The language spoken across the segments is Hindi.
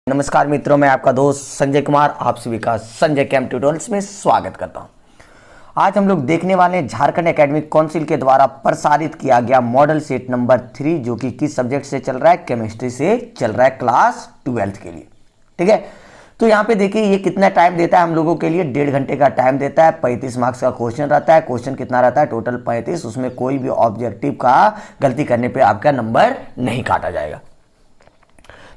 नमस्कार मित्रों, मैं आपका दोस्त संजय कुमार आप सभी का संजय कैंप ट्यूटोरियल्स में स्वागत करता हूं। आज हम लोग देखने वाले हैं झारखंड एकेडमिक काउंसिल के द्वारा प्रसारित किया गया मॉडल सेट नंबर 3 जो कि किस सब्जेक्ट से चल रहा है, केमिस्ट्री से चल रहा है क्लास 12th के लिए। ठीक है, तो यहाँ पे देखिए ये कितना टाइम देता है हम लोगों के लिए, 1.5 घंटे का टाइम देता है। 35 मार्क्स का क्वेश्चन रहता है। क्वेश्चन कितना रहता है? टोटल 35। उसमें कोई भी ऑब्जेक्टिव का गलती करने पे आपका नंबर नहीं काटा जाएगा।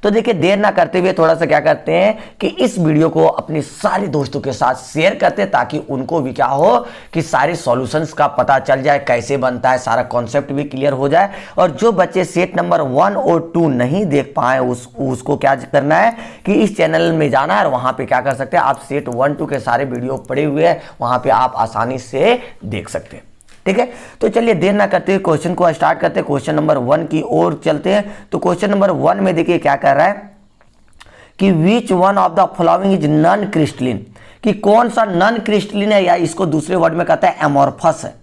तो देखिए देर ना करते हुए थोड़ा सा क्या करते हैं कि इस वीडियो को अपने सारे दोस्तों के साथ शेयर करते हैं ताकि उनको भी क्या हो कि सारे सॉल्यूशंस का पता चल जाए, कैसे बनता है, सारा कॉन्सेप्ट भी क्लियर हो जाए। और जो बच्चे सेट नंबर 1 और 2 नहीं देख पाए उसको क्या करना है कि इस चैनल में जाना है और वहां पे क्या कर सकते हैं, आप सेट 1, 2 के सारे वीडियो पड़े हुए हैं, वहां पे आप आसानी से देख सकते हैं। ठीक है, तो चलिए देर ना करते हुए क्वेश्चन को स्टार्ट करते हैं। क्वेश्चन नंबर 1 की ओर चलते हैं। तो क्वेश्चन नंबर 1 में देखिए क्या कर रहा है कि which one of the following is non crystalline, कि कौन सा नॉन क्रिस्टलिन है, या इसको दूसरे वर्ड में कहता है एमोर्फस है।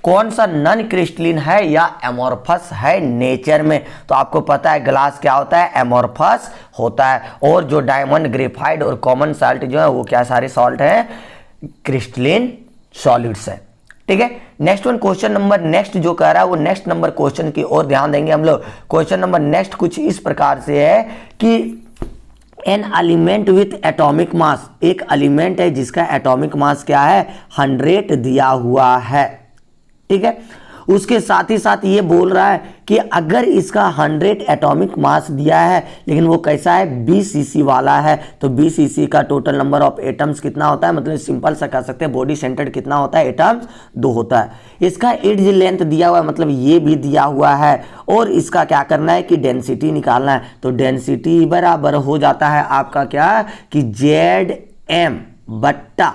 कौन सा नॉन क्रिस्टलिन है या एमोर्फस है नेचर में? तो आपको पता है ग्लास क्या होता है, एमोर्फस होता है। और जो डायमंड, ग्रेफाइट और कॉमन साल्ट जो है वो क्या सारे सॉल्ट है, क्रिस्टलिन सॉलिड्स है। ठीक है, next one question number next जो कह रहा है वो नेक्स्ट नंबर क्वेश्चन की ओर ध्यान देंगे हम लोग। क्वेश्चन नंबर नेक्स्ट कुछ इस प्रकार से है कि an element with atomic mass, एक एलिमेंट है जिसका एटॉमिक मास क्या है, 100 दिया हुआ है। ठीक है, उसके साथ ही साथ ये बोल रहा है कि अगर इसका 100 एटॉमिक मास दिया है लेकिन वो कैसा है, BCC वाला है, तो BCC का टोटल नंबर ऑफ एटम्स कितना होता है, मतलब सिंपल सा कह सकते हैं बॉडी सेंटर्ड कितना होता है, एटम्स 2 होता है। इसका एज लेंथ दिया हुआ है, मतलब ये भी दिया हुआ है। और इसका क्या करना है कि डेंसिटी निकालना है। तो डेंसिटी बराबर हो जाता है आपका क्या कि ZM बट्टा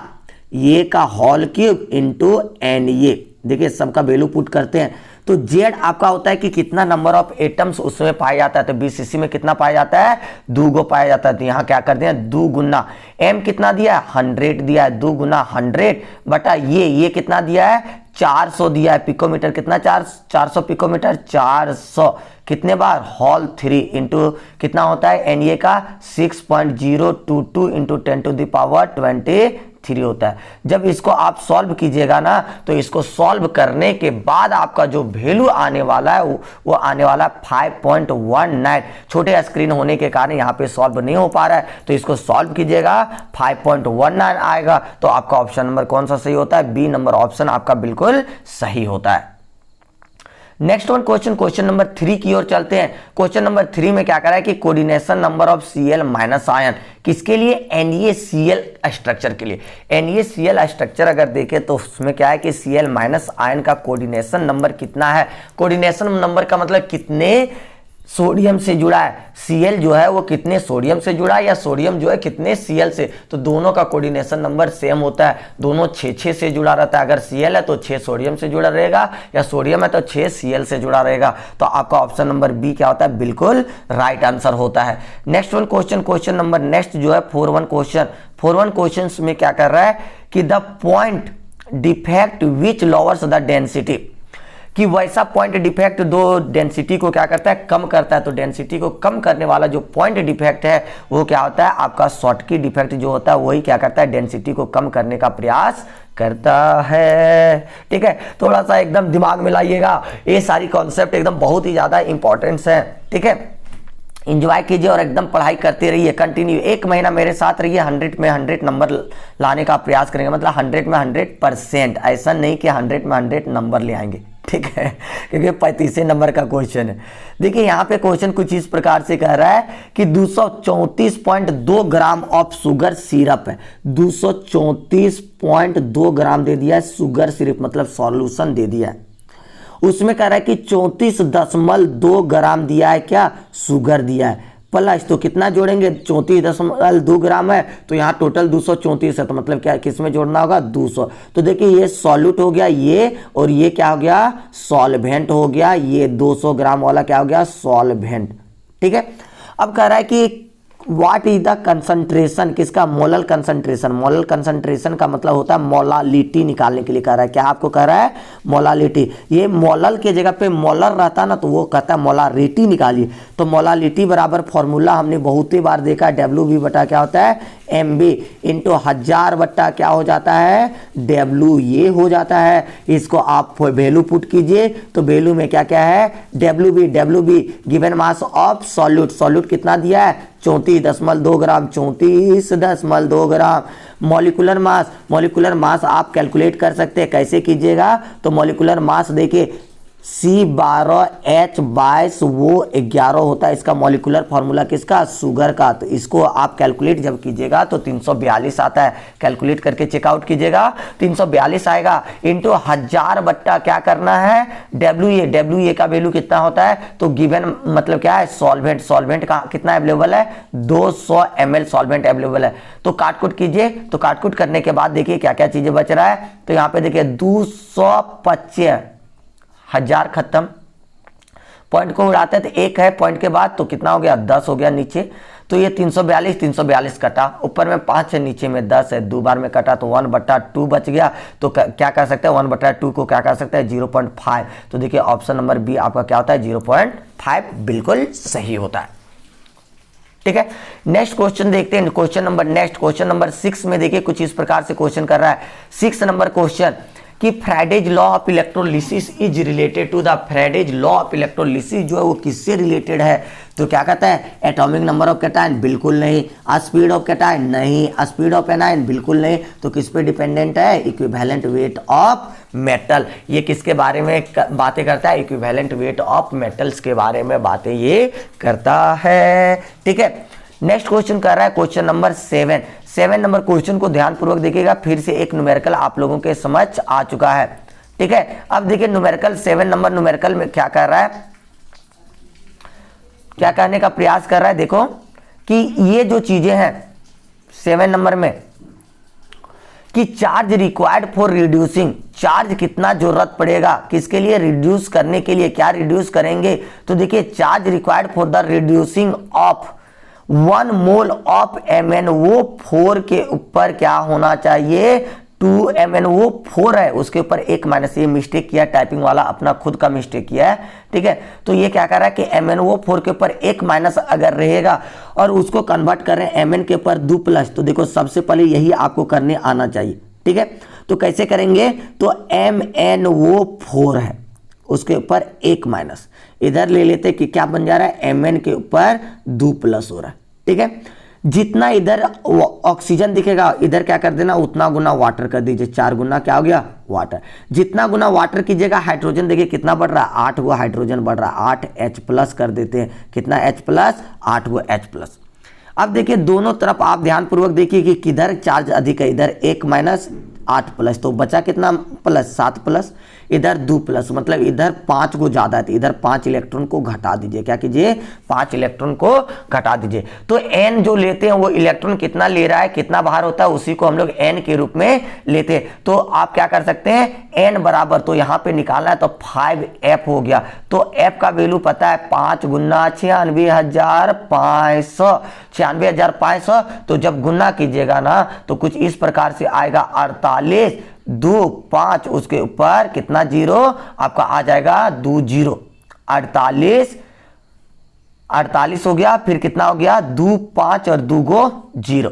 ये का होल क्यूब इंटू NA। देखिए सबका वैल्यू पुट करते हैं तो Z आपका होता है कि कितना नंबर ऑफ एटम्स उसमें पाया जाता है। तो BCC में कितना पाया जाता है, 2 गो पाया जाता है। तो यहाँ क्या कर दिया, 2 गुना M कितना दिया है, 100 दिया है, 2 गुना 100 बटा ये कितना दिया है, 400 दिया है। पिकोमीटर कितना, 400 पिकोमीटर, 400 कितने बार, होल 3 इंटू कितना होता है NA का 6.022 इंटू 10⁻23 होता है। जब इसको आप सॉल्व कीजिएगा ना तो इसको सॉल्व करने के बाद आपका जो वैल्यू आने वाला है वो आने वाला है 5.19। छोटे स्क्रीन होने के कारण यहाँ पे सॉल्व नहीं हो पा रहा है, तो इसको सॉल्व कीजिएगा 5.19 आएगा। तो आपका ऑप्शन नंबर कौन सा सही होता है, बी नंबर ऑप्शन आपका बिल्कुल सही होता है। नेक्स्ट वन क्वेश्चन नंबर 3 की ओर चलते हैं। क्वेश्चन नंबर 3 में क्या करा है कि coordination number of Cl minus ion, किसके लिए, NaCl स्ट्रक्चर के लिए। NaCl स्ट्रक्चर अगर देखें तो उसमें क्या है कि Cl माइनस आयन का कोऑर्डिनेशन नंबर कितना है। कोऑर्डिनेशन नंबर का मतलब कितने सोडियम से जुड़ा है, Cl जो है वो कितने सोडियम से जुड़ा है या सोडियम जो है कितने Cl से। तो दोनों का कोऑर्डिनेशन नंबर सेम होता है, दोनों 6 से जुड़ा रहता है। अगर Cl है तो 6 सोडियम से जुड़ा रहेगा, या सोडियम है तो 6 Cl से जुड़ा रहेगा। तो आपका ऑप्शन नंबर बी क्या होता है, बिल्कुल राइट आंसर होता है। Next one question number next जो है 4.1 क्वेश्चन में क्या कर रहा है कि the point defect which lowers the density, कि वैसा पॉइंट डिफेक्ट दो डेंसिटी को क्या करता है, कम करता है। तो डेंसिटी को कम करने वाला जो पॉइंट डिफेक्ट है वो क्या होता है, आपका शॉर्टकी डिफेक्ट जो होता है वही क्या करता है, डेंसिटी को कम करने का प्रयास करता है। ठीक है, थोड़ा सा एकदम दिमाग में लाइएगा, ये सारी कॉन्सेप्ट एकदम बहुत ही ज्यादा इंपॉर्टेंस है। ठीक है, इंजॉय कीजिए और एकदम पढ़ाई करते रहिए कंटिन्यू। 1 महीना मेरे साथ रहिए, 100 में 100 नंबर लाने का प्रयास करेंगे, मतलब 100 में 100%। ऐसा नहीं कि 100 में 100 नंबर ले आएंगे, ठीक है, क्योंकि 35 नंबर का क्वेश्चन है। देखिए यहाँ पे क्वेश्चन कुछ इस प्रकार से कह रहा है कि 234.2 ग्राम ऑफ शुगर सिरप है। 234.2 ग्राम दे दिया है शुगर सिरप, मतलब सॉल्यूशन दे दिया है। उसमें कह रहा है कि 34.2 ग्राम दिया है क्या, शुगर दिया है, प्लस तो कितना जोड़ेंगे, 34.2 ग्राम है तो यहाँ टोटल 234 है, तो मतलब क्या किस में जोड़ना होगा, 200। तो देखिए ये सॉल्यूट हो गया ये, और ये क्या हो गया, सॉल्वेंट हो गया। ये 200 ग्राम वाला क्या हो गया, सॉल्वेंट। ठीक है, अब कह रहा है कि व्हाट इज द कंसंट्रेशन, किसका, मोलल कंसंट्रेशन। मोलल कंसंट्रेशन का मतलब होता है मोलालिटी निकालने के लिए कह रहा है। क्या आपको कह रहा है, मोलालिटी। ये मोलल के जगह पे मोलर रहता ना तो वो कहता है मोलारिटी निकालिए। तो मोलालिटी बराबर फॉर्मूला हमने बहुत ही बार देखा, WV बटा क्या होता है, MB इंटू 1000 बट्टा क्या हो जाता है, W ये हो जाता है। इसको आप वैल्यू पुट कीजिए तो वैल्यू में क्या क्या है, WB given mass of solute. Solute कितना दिया है, 34.2 ग्राम, 34.2 ग्राम। मॉलिक्यूलर मॉलिक्यूलर मास आप कैलकुलेट कर सकते हैं, कैसे कीजिएगा, तो मॉलिक्यूलर मास देखिए C12H22 वो 11 होता है। इसका मॉलिक्यूलर फार्मूला किसका, शुगर का। तो इसको आप कैलकुलेट जब कीजिएगा तो 342 आता है। कैलकुलेट करके चेकआउट कीजिएगा, 342 आएगा इंटू 1000 बट्टा क्या करना है, WA का वैल्यू कितना होता है, तो गिवन मतलब क्या है, सॉल्वेंट का कितना अवेलेबल है, 200 ml सॉल्वेंट अवेलेबल है। तो काटकुट कीजिए, तो काटकुट करने के बाद देखिए क्या क्या चीजें बच रहा है। तो यहाँ पे देखिए 225, 1000 खत्म, पॉइंट को उड़ाते हैं तो एक है पॉइंट के बाद, तो कितना हो गया, 10 हो गया नीचे। तो ये 342 कटा, ऊपर में 5 है नीचे में 10 है, 2 बार में कटा तो 1/2 बच गया। तो क्या कर सकते हैं, 1/2 को क्या कर सकते हैं, 0.5। तो देखिए ऑप्शन नंबर बी आपका क्या होता है, 0.5 बिल्कुल सही होता है। ठीक है, नेक्स्ट क्वेश्चन देखते हैं। क्वेश्चन नंबर 6 में देखिए कुछ इस प्रकार से क्वेश्चन कर रहा है। 6 नंबर क्वेश्चन कि Faraday's law of electrolysis is related to the, Faraday's law of electrolysis जो है वो किससे रिलेटेड है, तो क्या कहता है, एटॉमिक नंबर ऑफ कैटायन, बिल्कुल नहीं। स्पीड ऑफ कैटायन, नहीं। स्पीड ऑफ एनायन, बिल्कुल नहीं। तो किस पे डिपेंडेंट है, इक्विवेलेंट वेट ऑफ मेटल। ये किसके बारे में बातें करता है, इक्विवेलेंट वेट ऑफ मेटल्स के बारे में बातें ये करता है। ठीक है, नेक्स्ट क्वेश्चन कर रहा है क्वेश्चन नंबर 7 नंबर क्वेश्चन को ध्यानपूर्वक देखिएगा, फिर से एक न्यूमेरिकल आप लोगों के समझ आ चुका है। ठीक है, अब देखिए न्यूमेरिकल 7 नंबर न्यूमेरिकल में क्या कर रहा है, क्या करने का प्रयास कर रहा है, देखो कि ये जो चीजें हैं 7 नंबर में कि charge required for reducing, charge कितना जरूरत पड़ेगा किसके लिए, रिड्यूस करने के लिए, क्या रिड्यूस करेंगे, तो देखिए charge required for the reducing of 1 mole of MnO4 के ऊपर क्या होना चाहिए, 2 MnO4 है उसके ऊपर एक माइनस, ये मिस्टेक किया टाइपिंग वाला, अपना खुद का मिस्टेक किया है। ठीक है, तो ये क्या कर रहा है कि MnO4 के ऊपर एक माइनस अगर रहेगा और उसको कन्वर्ट करें Mn के ऊपर 2 प्लस, तो देखो सबसे पहले यही आपको करने आना चाहिए। ठीक है, तो कैसे करेंगे, तो MnO4 है उसके ऊपर एक माइनस, इधर ले लेते कि क्या बन जा रहा है, Mn के ऊपर 2 प्लस हो रहा है। ठीक है, जितना इधर ऑक्सीजन दिखेगा इधर क्या कर देना, उतना गुना वाटर कर दीजिए, 4 गुना क्या हो गया, वाटर। जितना गुना वाटर कीजिएगा हाइड्रोजन देखिए कितना बढ़ रहा है, 8 गो हाइड्रोजन बढ़ रहा है, 8 H प्लस कर देते हैं, कितना H प्लस, 8 गो H प्लस। अब देखिए दोनों तरफ आप ध्यानपूर्वक देखिए कि किधर चार्ज अधिक है, इधर 1 माइनस 8 प्लस, तो बचा कितना प्लस, 7 प्लस, इधर 2 प्लस, मतलब इधर 5 को ज्यादा है तो इधर 5 इलेक्ट्रॉन को घटा दीजिए, क्या कीजिए, 5 इलेक्ट्रॉन को घटा दीजिए। तो n जो लेते हैं वो इलेक्ट्रॉन कितना ले रहा है, कितना बाहर होता है, उसी को हम लोग n के रूप में लेते हैं। तो आप क्या कर सकते हैं, n बराबर, तो यहाँ पे निकालना है तो 5f हो गया। तो f का वैल्यू पता है 5 गुना 96,500, 96,500। तो जब गुना कीजिएगा ना तो कुछ इस प्रकार से आएगा, 48 2 5 उसके ऊपर कितना जीरो आपका आ जाएगा, 2 0, 48 हो गया, फिर कितना हो गया, 2 5 और 2 गो 0।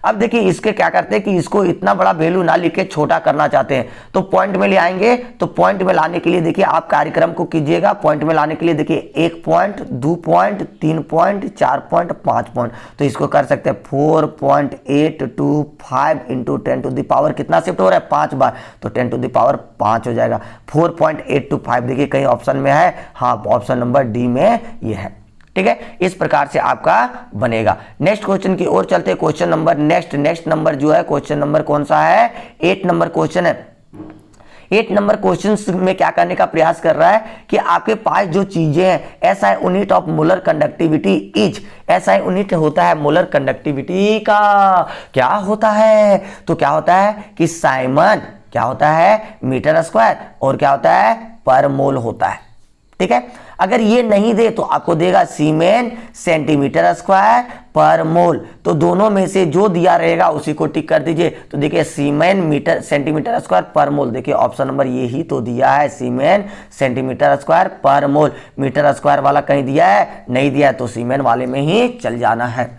अब देखिए इसके क्या करते हैं कि इसको इतना बड़ा वैल्यू ना लिख के छोटा करना चाहते हैं, तो पॉइंट में ले आएंगे। तो पॉइंट में लाने के लिए देखिए आप कार्यक्रम को कीजिएगा, पॉइंट में लाने के लिए देखिए 1 point, 2 point, 3 point, 4 point, 5 point. तो इसको कर सकते हैं 4.825 इंटू 10 टू द पावर कितना शिफ्ट हो रहा है, 5 बार, तो 10 टू द पावर 5 हो जाएगा। 4.825 देखिए कहीं ऑप्शन में है, हाँ ऑप्शन नंबर डी में ये है। ठीक है, इस प्रकार से आपका बनेगा। नेक्स्ट क्वेश्चन की ओर चलते हैं, क्वेश्चन नंबर नेक्स्ट नंबर जो है क्वेश्चन नंबर कौन सा है, 8 नंबर क्वेश्चन है। 8 नंबर क्वेश्चन में क्या करने का प्रयास कर रहा है कि आपके पास जो चीजें हैं, SI unit of molar conductivity is, SI unit होता है मोलर कंडक्टिविटी का, क्या होता है, तो क्या होता है कि साइमन, क्या होता है मीटर स्क्वायर, और क्या होता है पर मोल होता है। ठीक है। अगर ये नहीं दे तो आपको देगा सीमेन सेंटीमीटर स्क्वायर पर मोल, तो दोनों में से जो दिया रहेगा उसी को टिक कर दीजिए। तो देखिए सीमेन मीटर सेंटीमीटर स्क्वायर पर मोल, देखिए ऑप्शन नंबर ये ही तो दिया है, सीमेन सेंटीमीटर स्क्वायर पर मोल। मीटर स्क्वायर वाला कहीं दिया है? नहीं दिया है, तो सीमेन वाले में ही चल जाना है।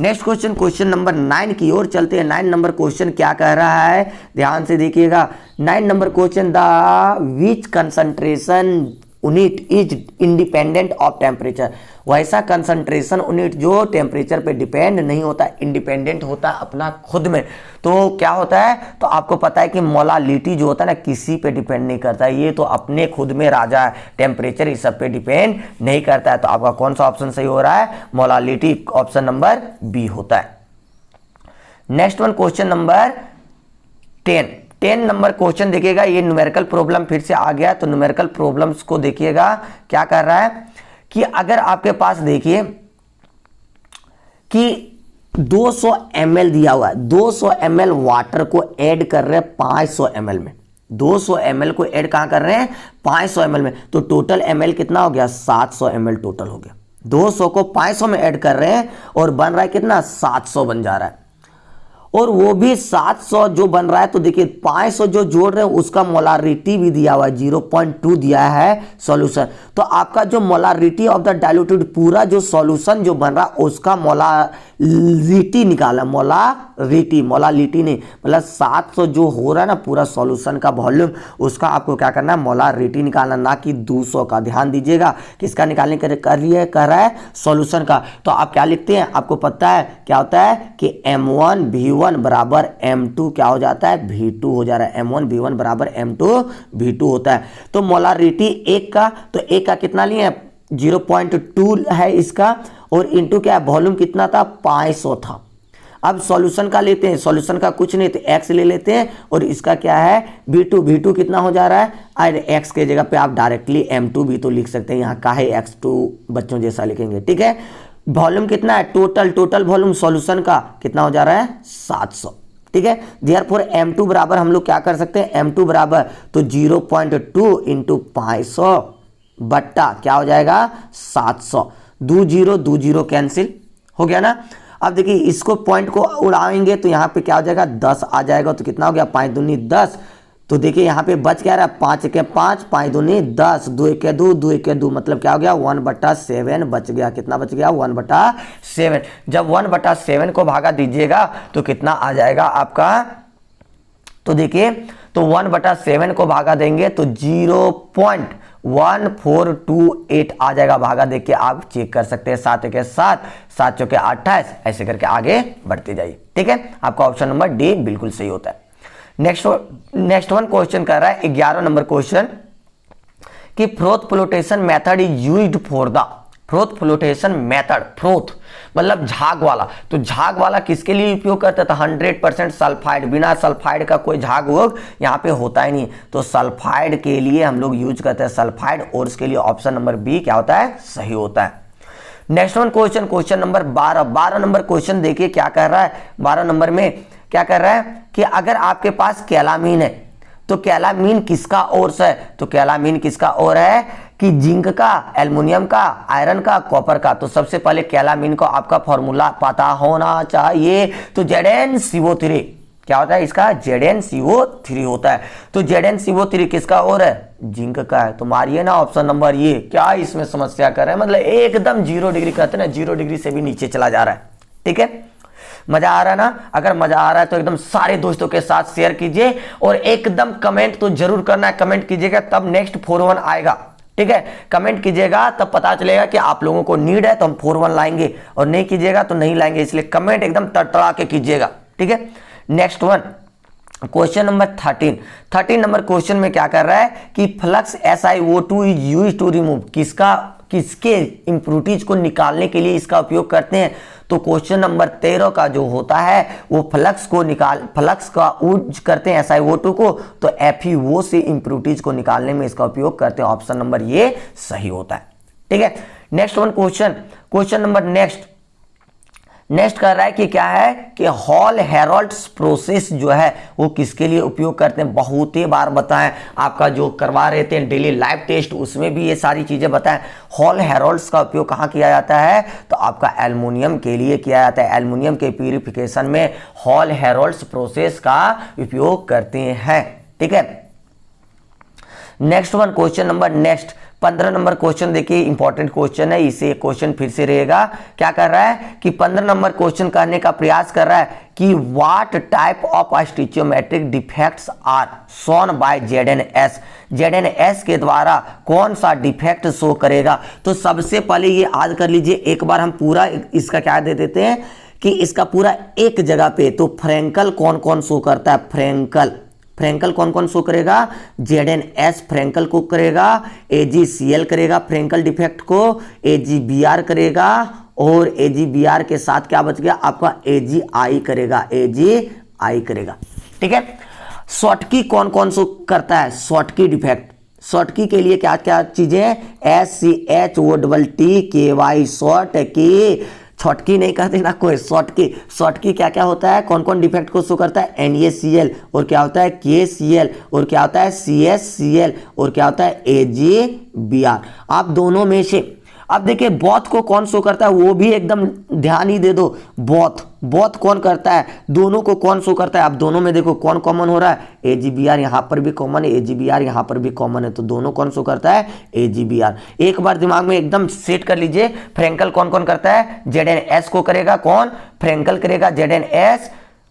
नेक्स्ट क्वेश्चन, क्वेश्चन नंबर 9 की ओर चलते हैं। 9 नंबर क्वेश्चन क्या कह रहा है, ध्यान से देखिएगा। 9 number question, the which concentration unit is independent of temperature, वैसा कंसंट्रेशन यूनिट जो टेम्परेचर पे डिपेंड नहीं होता, इंडिपेंडेंट होता है अपना खुद में। तो क्या होता है, तो आपको पता है कि मोलालिटी जो होता है ना किसी पे डिपेंड नहीं करता है, ये तो अपने खुद में राजा है, टेम्परेचर इस सब पे डिपेंड नहीं करता है। तो आपका कौन सा ऑप्शन सही हो रहा है, मोलालिटी, ऑप्शन नंबर बी होता है। Next one, question number 10 number question देखिएगा। ये न्यूमेरिकल प्रॉब्लम फिर से आ गया, तो न्यूमेरिकल प्रॉब्लम्स को देखिएगा क्या कर रहा है कि अगर आपके पास देखिए कि 200 ml दिया हुआ है, 200 ml वाटर को ऐड कर रहे हैं 500 ml में, 200 ml को ऐड कहां कर रहे हैं, 500 ml में, तो टोटल ml कितना हो गया, 700 ml टोटल हो गया। 200 को 500 में ऐड कर रहे हैं और बन रहा है कितना, 700 बन जा रहा है। और वो भी 700 जो बन रहा है, तो देखिए 500 जो जोड़ रहे हैं उसका मोलारिटी भी दिया हुआ है, 0.2 दिया है सॉल्यूशन। तो आपका जो मोलारिटी ऑफ द डाइल्यूटेड, पूरा जो सॉल्यूशन जो बन रहा है उसका मोलारिटी निकाला, मोलालिटी नहीं, मतलब 700 जो हो रहा है ना पूरा सॉल्यूशन का वॉल्यूम, उसका आपको क्या करना है, मोलारिटी निकालना, ना कि 200 का। ध्यान दीजिएगा, किसका निकालने कर रहा है, सॉल्यूशन का। तो आप क्या लिखते हैं, आपको पता है क्या होता है कि M1 V1 बराबर M2 क्या हो जाता है, V2 हो जा रहा है। M1 V1 बराबर M2 V2 होता है। तो मोलारिटी एक का, तो एक का कितना लिए, 0.2 है इसका, और इंटू क्या है, वॉल्यूम कितना था, 500 था। अब सॉल्यूशन का लेते हैं, सॉल्यूशन का कुछ नहीं तो x ले लेते हैं, और इसका क्या है, V2 कितना हो जा रहा है, और x के जगह पे आप डायरेक्टली M2 भी तो लिख सकते हैं, यहाँ का है x2 बच्चों जैसा लिखेंगे, ठीक है। वॉल्यूम कितना है, टोटल वॉल्यूम सॉल्यूशन का कितना हो जा रहा है, 700, ठीक है। देयरफॉर M2 बराबर हम लोग क्या कर सकते हैं, M2 बराबर तो 0.2 इंटू 500 बट्टा क्या हो जाएगा, 700, 2 0 कैंसिल हो गया ना। अब देखिए इसको पॉइंट को उड़ाएंगे तो यहाँ पे क्या हो जाएगा, 10 आ जाएगा, तो कितना हो गया, 5 दूनी 10। तो देखिए यहाँ पे बच क्या रहा है, 5 के 5, 5 दूनी 10, 2 के 2, 2 के 2, मतलब क्या हो गया, 1/7 बच गया। कितना बच गया, 1/7। जब 1/7 को भागा दीजिएगा तो कितना आ जाएगा आपका, तो देखिए तो 1/7 को भागा देंगे तो 0.1428 आ जाएगा। भागा देख के आप चेक कर सकते हैं, 7 के 7, 7 चौके 28, ऐसे करके आगे बढ़ते जाइए, ठीक है। आपका ऑप्शन नंबर डी बिल्कुल सही होता है। नेक्स्ट वन क्वेश्चन कर रहा है 11 नंबर क्वेश्चन कि froth flotation method is used for the, froth flotation method, froth मतलब झाग वाला, तो झाग वाला किसके लिए उपयोग करता था, 100% सल्फाइड, बिना सल्फाइड का कोई झाग वोग यहाँ पे होता ही नहीं, तो सल्फाइड के लिए हम लोग यूज करते हैं सल्फाइड, और इसके लिए ऑप्शन नंबर बी क्या होता है, सही होता है। Next one question, question number 12 number question देखिए क्या कर रहा है, 12 नंबर में क्या कर रहा है कि अगर आपके पास कैलामीन है तो कैलामीन किसका ओर्स है, तो कैलामीन किसका ओर है कि जिंक का, एल्युमिनियम का, आयरन का, कॉपर का। तो सबसे पहले कैलामीन को आपका फॉर्मूला पता होना चाहिए, तो ZnCO3 क्या होता है इसका, ZnCO3 होता है। तो ZnCO3 किसका ओर है, जिंक का है। तो मारिए ना ऑप्शन नंबर ये, क्या इसमें समस्या कर रहे हैं, मतलब एकदम 0 डिग्री कहते हैं ना, 0 डिग्री से भी नीचे चला जा रहा है, ठीक है। मजा आ रहा है ना, अगर मजा आ रहा है तो एकदम सारे दोस्तों के साथ शेयर कीजिए, और एकदम कमेंट तो जरूर करना है, कमेंट कीजिएगा तब नेक्स्ट 4-1 आएगा, ठीक है। कमेंट कीजिएगा तब पता चलेगा कि आप लोगों को नीड है तो हम 4-1 लाएंगे, और नहीं कीजिएगा तो नहीं लाएंगे, इसलिए कमेंट एकदम तड़तड़ा के कीजिएगा, ठीक है। Next one question number 13 number question में क्या कर रहा है कि flux SiO2 is used to remove, किसके इंप्रूरिटीज को निकालने के लिए इसका उपयोग करते हैं। तो क्वेश्चन नंबर 13 का जो होता है वो फ्लक्स का यूज करते हैं SiO2 को, तो FeO से इंप्रूरिटीज को निकालने में इसका उपयोग करते हैं। ऑप्शन नंबर ये सही होता है, ठीक है। Next one question number next next कर रहा है कि क्या है कि हॉल हेरोल्ड्स प्रोसेस जो है वो किसके लिए उपयोग करते हैं, बहुत ही बार बताएं, आपका जो करवा रहे थे डेली लाइव टेस्ट उसमें भी ये सारी चीजें बताएं। हॉल हेरोल्ड्स का उपयोग कहाँ किया जाता है, तो आपका एल्युमिनियम के लिए किया जाता है। एल्युमिनियम के प्यूरिफिकेशन में हॉल हेरोल्ड्स प्रोसेस का उपयोग करते हैं। ठीक है, next one question number next 15 number question देखिए, इंपॉर्टेंट क्वेश्चन है, इसे क्वेश्चन फिर से रहेगा। क्या कर रहा है कि 15 नंबर क्वेश्चन करने का प्रयास कर रहा है कि what type of stoichiometric defects are shown by ZNS। ZNS के द्वारा कौन सा डिफेक्ट शो करेगा। तो सबसे पहले ये याद कर लीजिए, एक बार हम पूरा इसका क्या दे देते हैं कि इसका पूरा एक जगह पे, तो फ्रैंकल कौन कौन शो करता है, फ्रैंकल कौन कौन शो करेगा, ZNS फ्रैंकल को करेगा, AgCl करेगा फ्रैंकल डिफेक्ट को, AgBr करेगा, और AgBr के साथ क्या बच गया आपका AgI करेगा, AgI करेगा। ठीक है, शॉर्टकी कौन कौन शो करता है, शॉर्टकी डिफेक्ट, शॉर्टकी के लिए क्या क्या चीजें, SCHOTTKY शॉर्टकी, शॉर्टकी नहीं कहते ना कोई, शॉर्टकी क्या क्या होता है, कौन कौन डिफेक्ट को शो करता है, NaCl, और क्या होता है KCl, और क्या होता है CSCl, और क्या होता है AgBr। आप दोनों में से अब देखिए बोथ को कौन शो करता है, वो भी एकदम ध्यान ही दे दो। बोथ कौन करता है, दोनों को कौन शो करता है। अब दोनों में देखो कौन कॉमन हो रहा है, AgBr यहाँ पर भी कॉमन है, AgBr यहाँ पर भी कॉमन है, तो दोनों कौन शो करता है, AgBr। एक बार दिमाग में एकदम सेट कर लीजिए, फ्रैंकल कौन कौन करता है, ZNS को करेगा, कौन फ्रैंकल करेगा ZNS,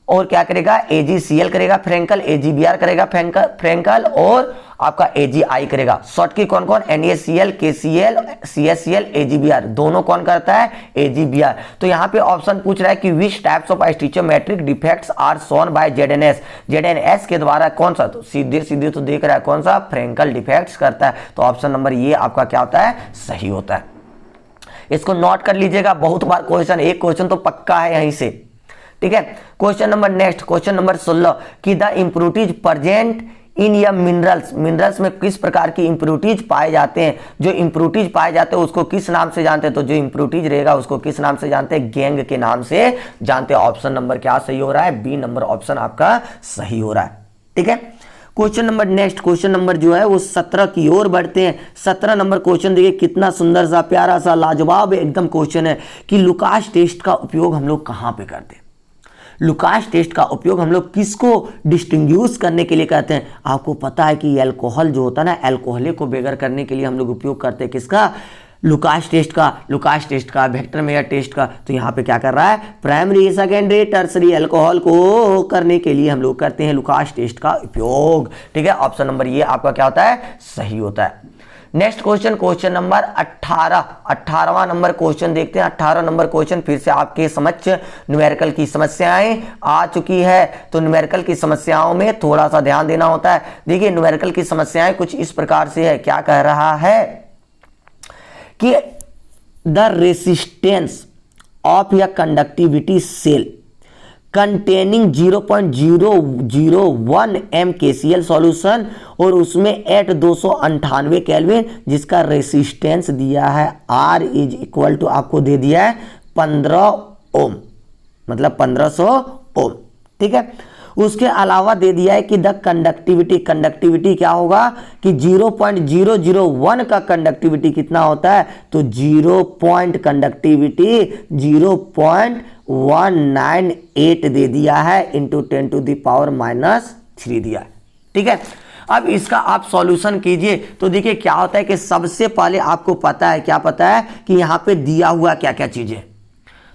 और क्या करेगा AgCl करेगा फ्रैंकल, AgBr करेगा फ्रैंकल, और आपका AgI करेगा। शॉर्टकी कौन कौन, NaCl, KCl, CSCl, AgBr, दोनों कौन करता है, AgBr। तो यहाँ पे ऑप्शन पूछ रहा है कि which types of stoichiometric defects are shown by ZNS के द्वारा कौन सा, तो सीधे सीधे तो देख रहा है कौन सा, फ्रैंकल डिफेक्ट्स करता है। तो ऑप्शन नंबर ये आपका क्या होता है, सही होता है। इसको नोट कर लीजिएगा, बहुत बार क्वेश्चन, एक क्वेश्चन तो पक्का है यहीं से। ठीक है, question number next, question number 16 कि द इम्प्रूटीज प्रेजेंट इन या मिनरल्स में किस प्रकार की इम्प्रूटीज पाए जाते हैं। जो इम्प्रूटीज पाए जाते हैं उसको किस नाम से जानते हैं, तो जो इम्प्रूटीज रहेगा उसको किस नाम से जानते हैं, गैंग के नाम से जानते हैं। ऑप्शन नंबर क्या सही हो रहा है, बी नंबर ऑप्शन आपका सही हो रहा है। ठीक है, question number next, question number जो है वो 17 की ओर बढ़ते हैं। 17 नंबर क्वेश्चन देखिए कितना सुंदर सा, प्यारा सा, लाजवाब एकदम क्वेश्चन है कि लुकास टेस्ट का उपयोग हम लोग कहां पे करते हैं। लुकास टेस्ट का उपयोग हम लोग किसको डिस्टिंग्विश करने के लिए करते हैं। आपको पता है कि अल्कोहल जो होता है ना, अल्कोहल को बेगर करने के लिए हम लोग उपयोग करते हैं किसका, लुकास टेस्ट का, वेक्टर मेयर टेस्ट का। तो यहाँ पे क्या कर रहा है, प्राइमरी सेकेंडरी टर्सरी अल्कोहल को करने के लिए हम लोग करते हैं लुकास टेस्ट का उपयोग। ठीक है, ऑप्शन नंबर ये आपका क्या होता है, सही होता है। नेक्स्ट क्वेश्चन, क्वेश्चन नंबर 18वां नंबर क्वेश्चन देखते हैं। 18 नंबर क्वेश्चन फिर से आपके समक्ष न्यूमेरिकल की समस्याएं आ चुकी है। तो न्यूमेरिकल की समस्याओं में थोड़ा सा ध्यान देना होता है। देखिए न्यूमेरिकल की समस्याएं कुछ इस प्रकार से है, क्या कह रहा है कि द रेसिस्टेंस ऑफ या conductivity cell containing 0.001 mKcl solution, और उसमें एट 298 केल्विन, जिसका रेसिस्टेंस दिया है R इज इक्वल टू, आपको दे दिया है 15 ओम, मतलब 1500 ओम। ठीक है, उसके अलावा दे दिया है कि द कंडक्टिविटी क्या होगा कि 0.001 का कंडक्टिविटी कितना होता है, तो 0.198 दे दिया है, इंटू 10⁻³ दिया है। ठीक है, अब इसका आप सॉल्यूशन कीजिए। तो देखिए क्या होता है कि सबसे पहले आपको पता है, क्या पता है कि यहां पे दिया हुआ क्या क्या चीजें,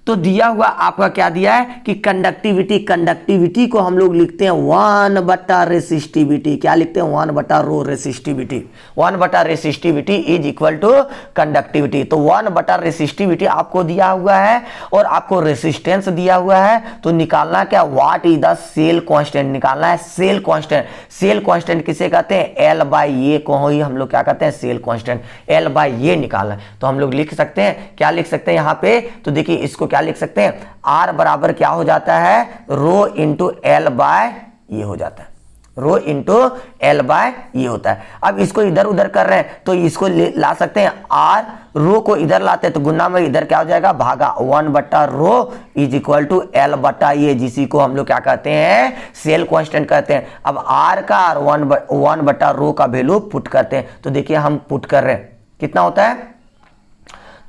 तो दिया हुआ आपका क्या दिया है कि कंडक्टिविटी को हम लोग लिखते हैं 1 रेसिस्टिविटी। क्या लिखते हैं, 1 rho resistivity. 1 resistivity is equal to conductivity. तो 1 रेसिस्टिविटी आपको दिया हुआ है और आपको रेसिस्टेंस दिया हुआ है। तो निकालना क्या, what is the cell constant, निकालना है सेल कांस्टेंट। सेल कांस्टेंट किसे कहते हैं, L/A को ही हम लोग क्या कहते हैं, सेल कांस्टेंट, L/A निकालना है। तो हम लोग लिख सकते हैं, क्या लिख सकते हैं यहाँ पे, तो देखिए इसको क्या लिख सकते हैं, R बराबर क्या हो जाता है, रो इंटू L/A हो जाता है। रो इंटू एल बाय ये होता है। अब इसको इधर उधर कर रहे हैं तो इसको ला सकते हैं, आर रो को इधर लाते हैं तो गुना में इधर क्या हो जाएगा भागा 1 बट्टा रो इज इक्वल टू एल बट्टा ये, जिसी को हम लोग क्या कहते हैं सेल कांस्टेंट कहते हैं। अब आर का और 1 बट्टा रो का वैल्यू पुट करते हैं तो देखिए हम पुट कर रहे हैं कितना होता है,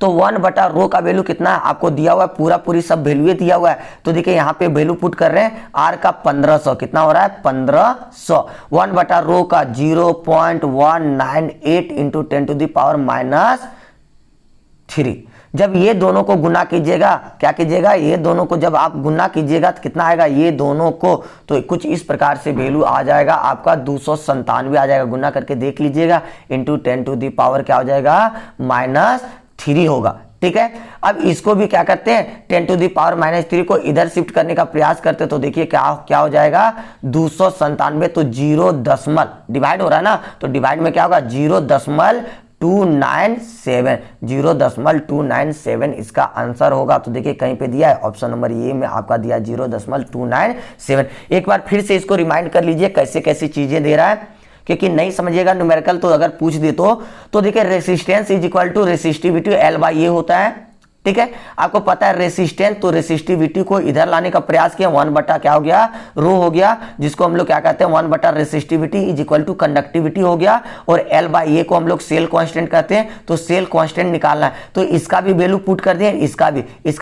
तो 1 बटा रो का वैल्यू कितना है आपको दिया हुआ है, पूरी सब वैल्यू दिया हुआ है। तो देखिए यहाँ पे वैल्यू पुट कर रहे हैं, आर का 1500 कितना हो रहा है 1500, 1 बटा रो का 0.198 इंटू 10 टू द पावर -3। जब ये दोनों को गुना कीजिएगा, क्या कीजिएगा, ये दोनों को जब आप गुना कीजिएगा तो कितना आएगा ये दोनों को, तो कुछ इस प्रकार से वैल्यू आ जाएगा आपका 297 आ जाएगा। गुना करके देख लीजिएगा, इंटू 10 टू द पावर क्या हो जाएगा -3 होगा। ठीक है, अब इसको भी क्या करते हैं 10 टू द पावर -3 को इधर शिफ्ट करने का प्रयास करते हैं तो देखिए क्या हो जाएगा 297, तो 0 दशमलव डिवाइड हो रहा है ना, तो डिवाइड में क्या होगा 0.297 इसका आंसर होगा। तो देखिए कहीं पे दिया है ऑप्शन नंबर ए में आपका दिया 0.297। एक बार फिर से इसको रिमाइंड कर लीजिए कैसे कैसी चीजें दे रहा है, क्योंकि नहीं समझिएगा न्यूमेरिकल तो अगर पूछ दे तो देखिए resistance is equal to resistivity L by ये होता है। ठीक है, आपको पता है रेसिस्टेंस, तो रेसिस्टिविटी को इधर लाने का प्रयास किया, 1 बटा क्या हो गया रो हो गया, जिसको हम लोग क्या कहते हैं 1 बटा resistivity is equal to conductivity हो गया, और एल बाय ए को हम लोग सेल कांस्टेंट कहते हैं, तो सेल कांस्टेंट निकालना है। तो इसका भी वैल्यू पुट कर दिए, इसका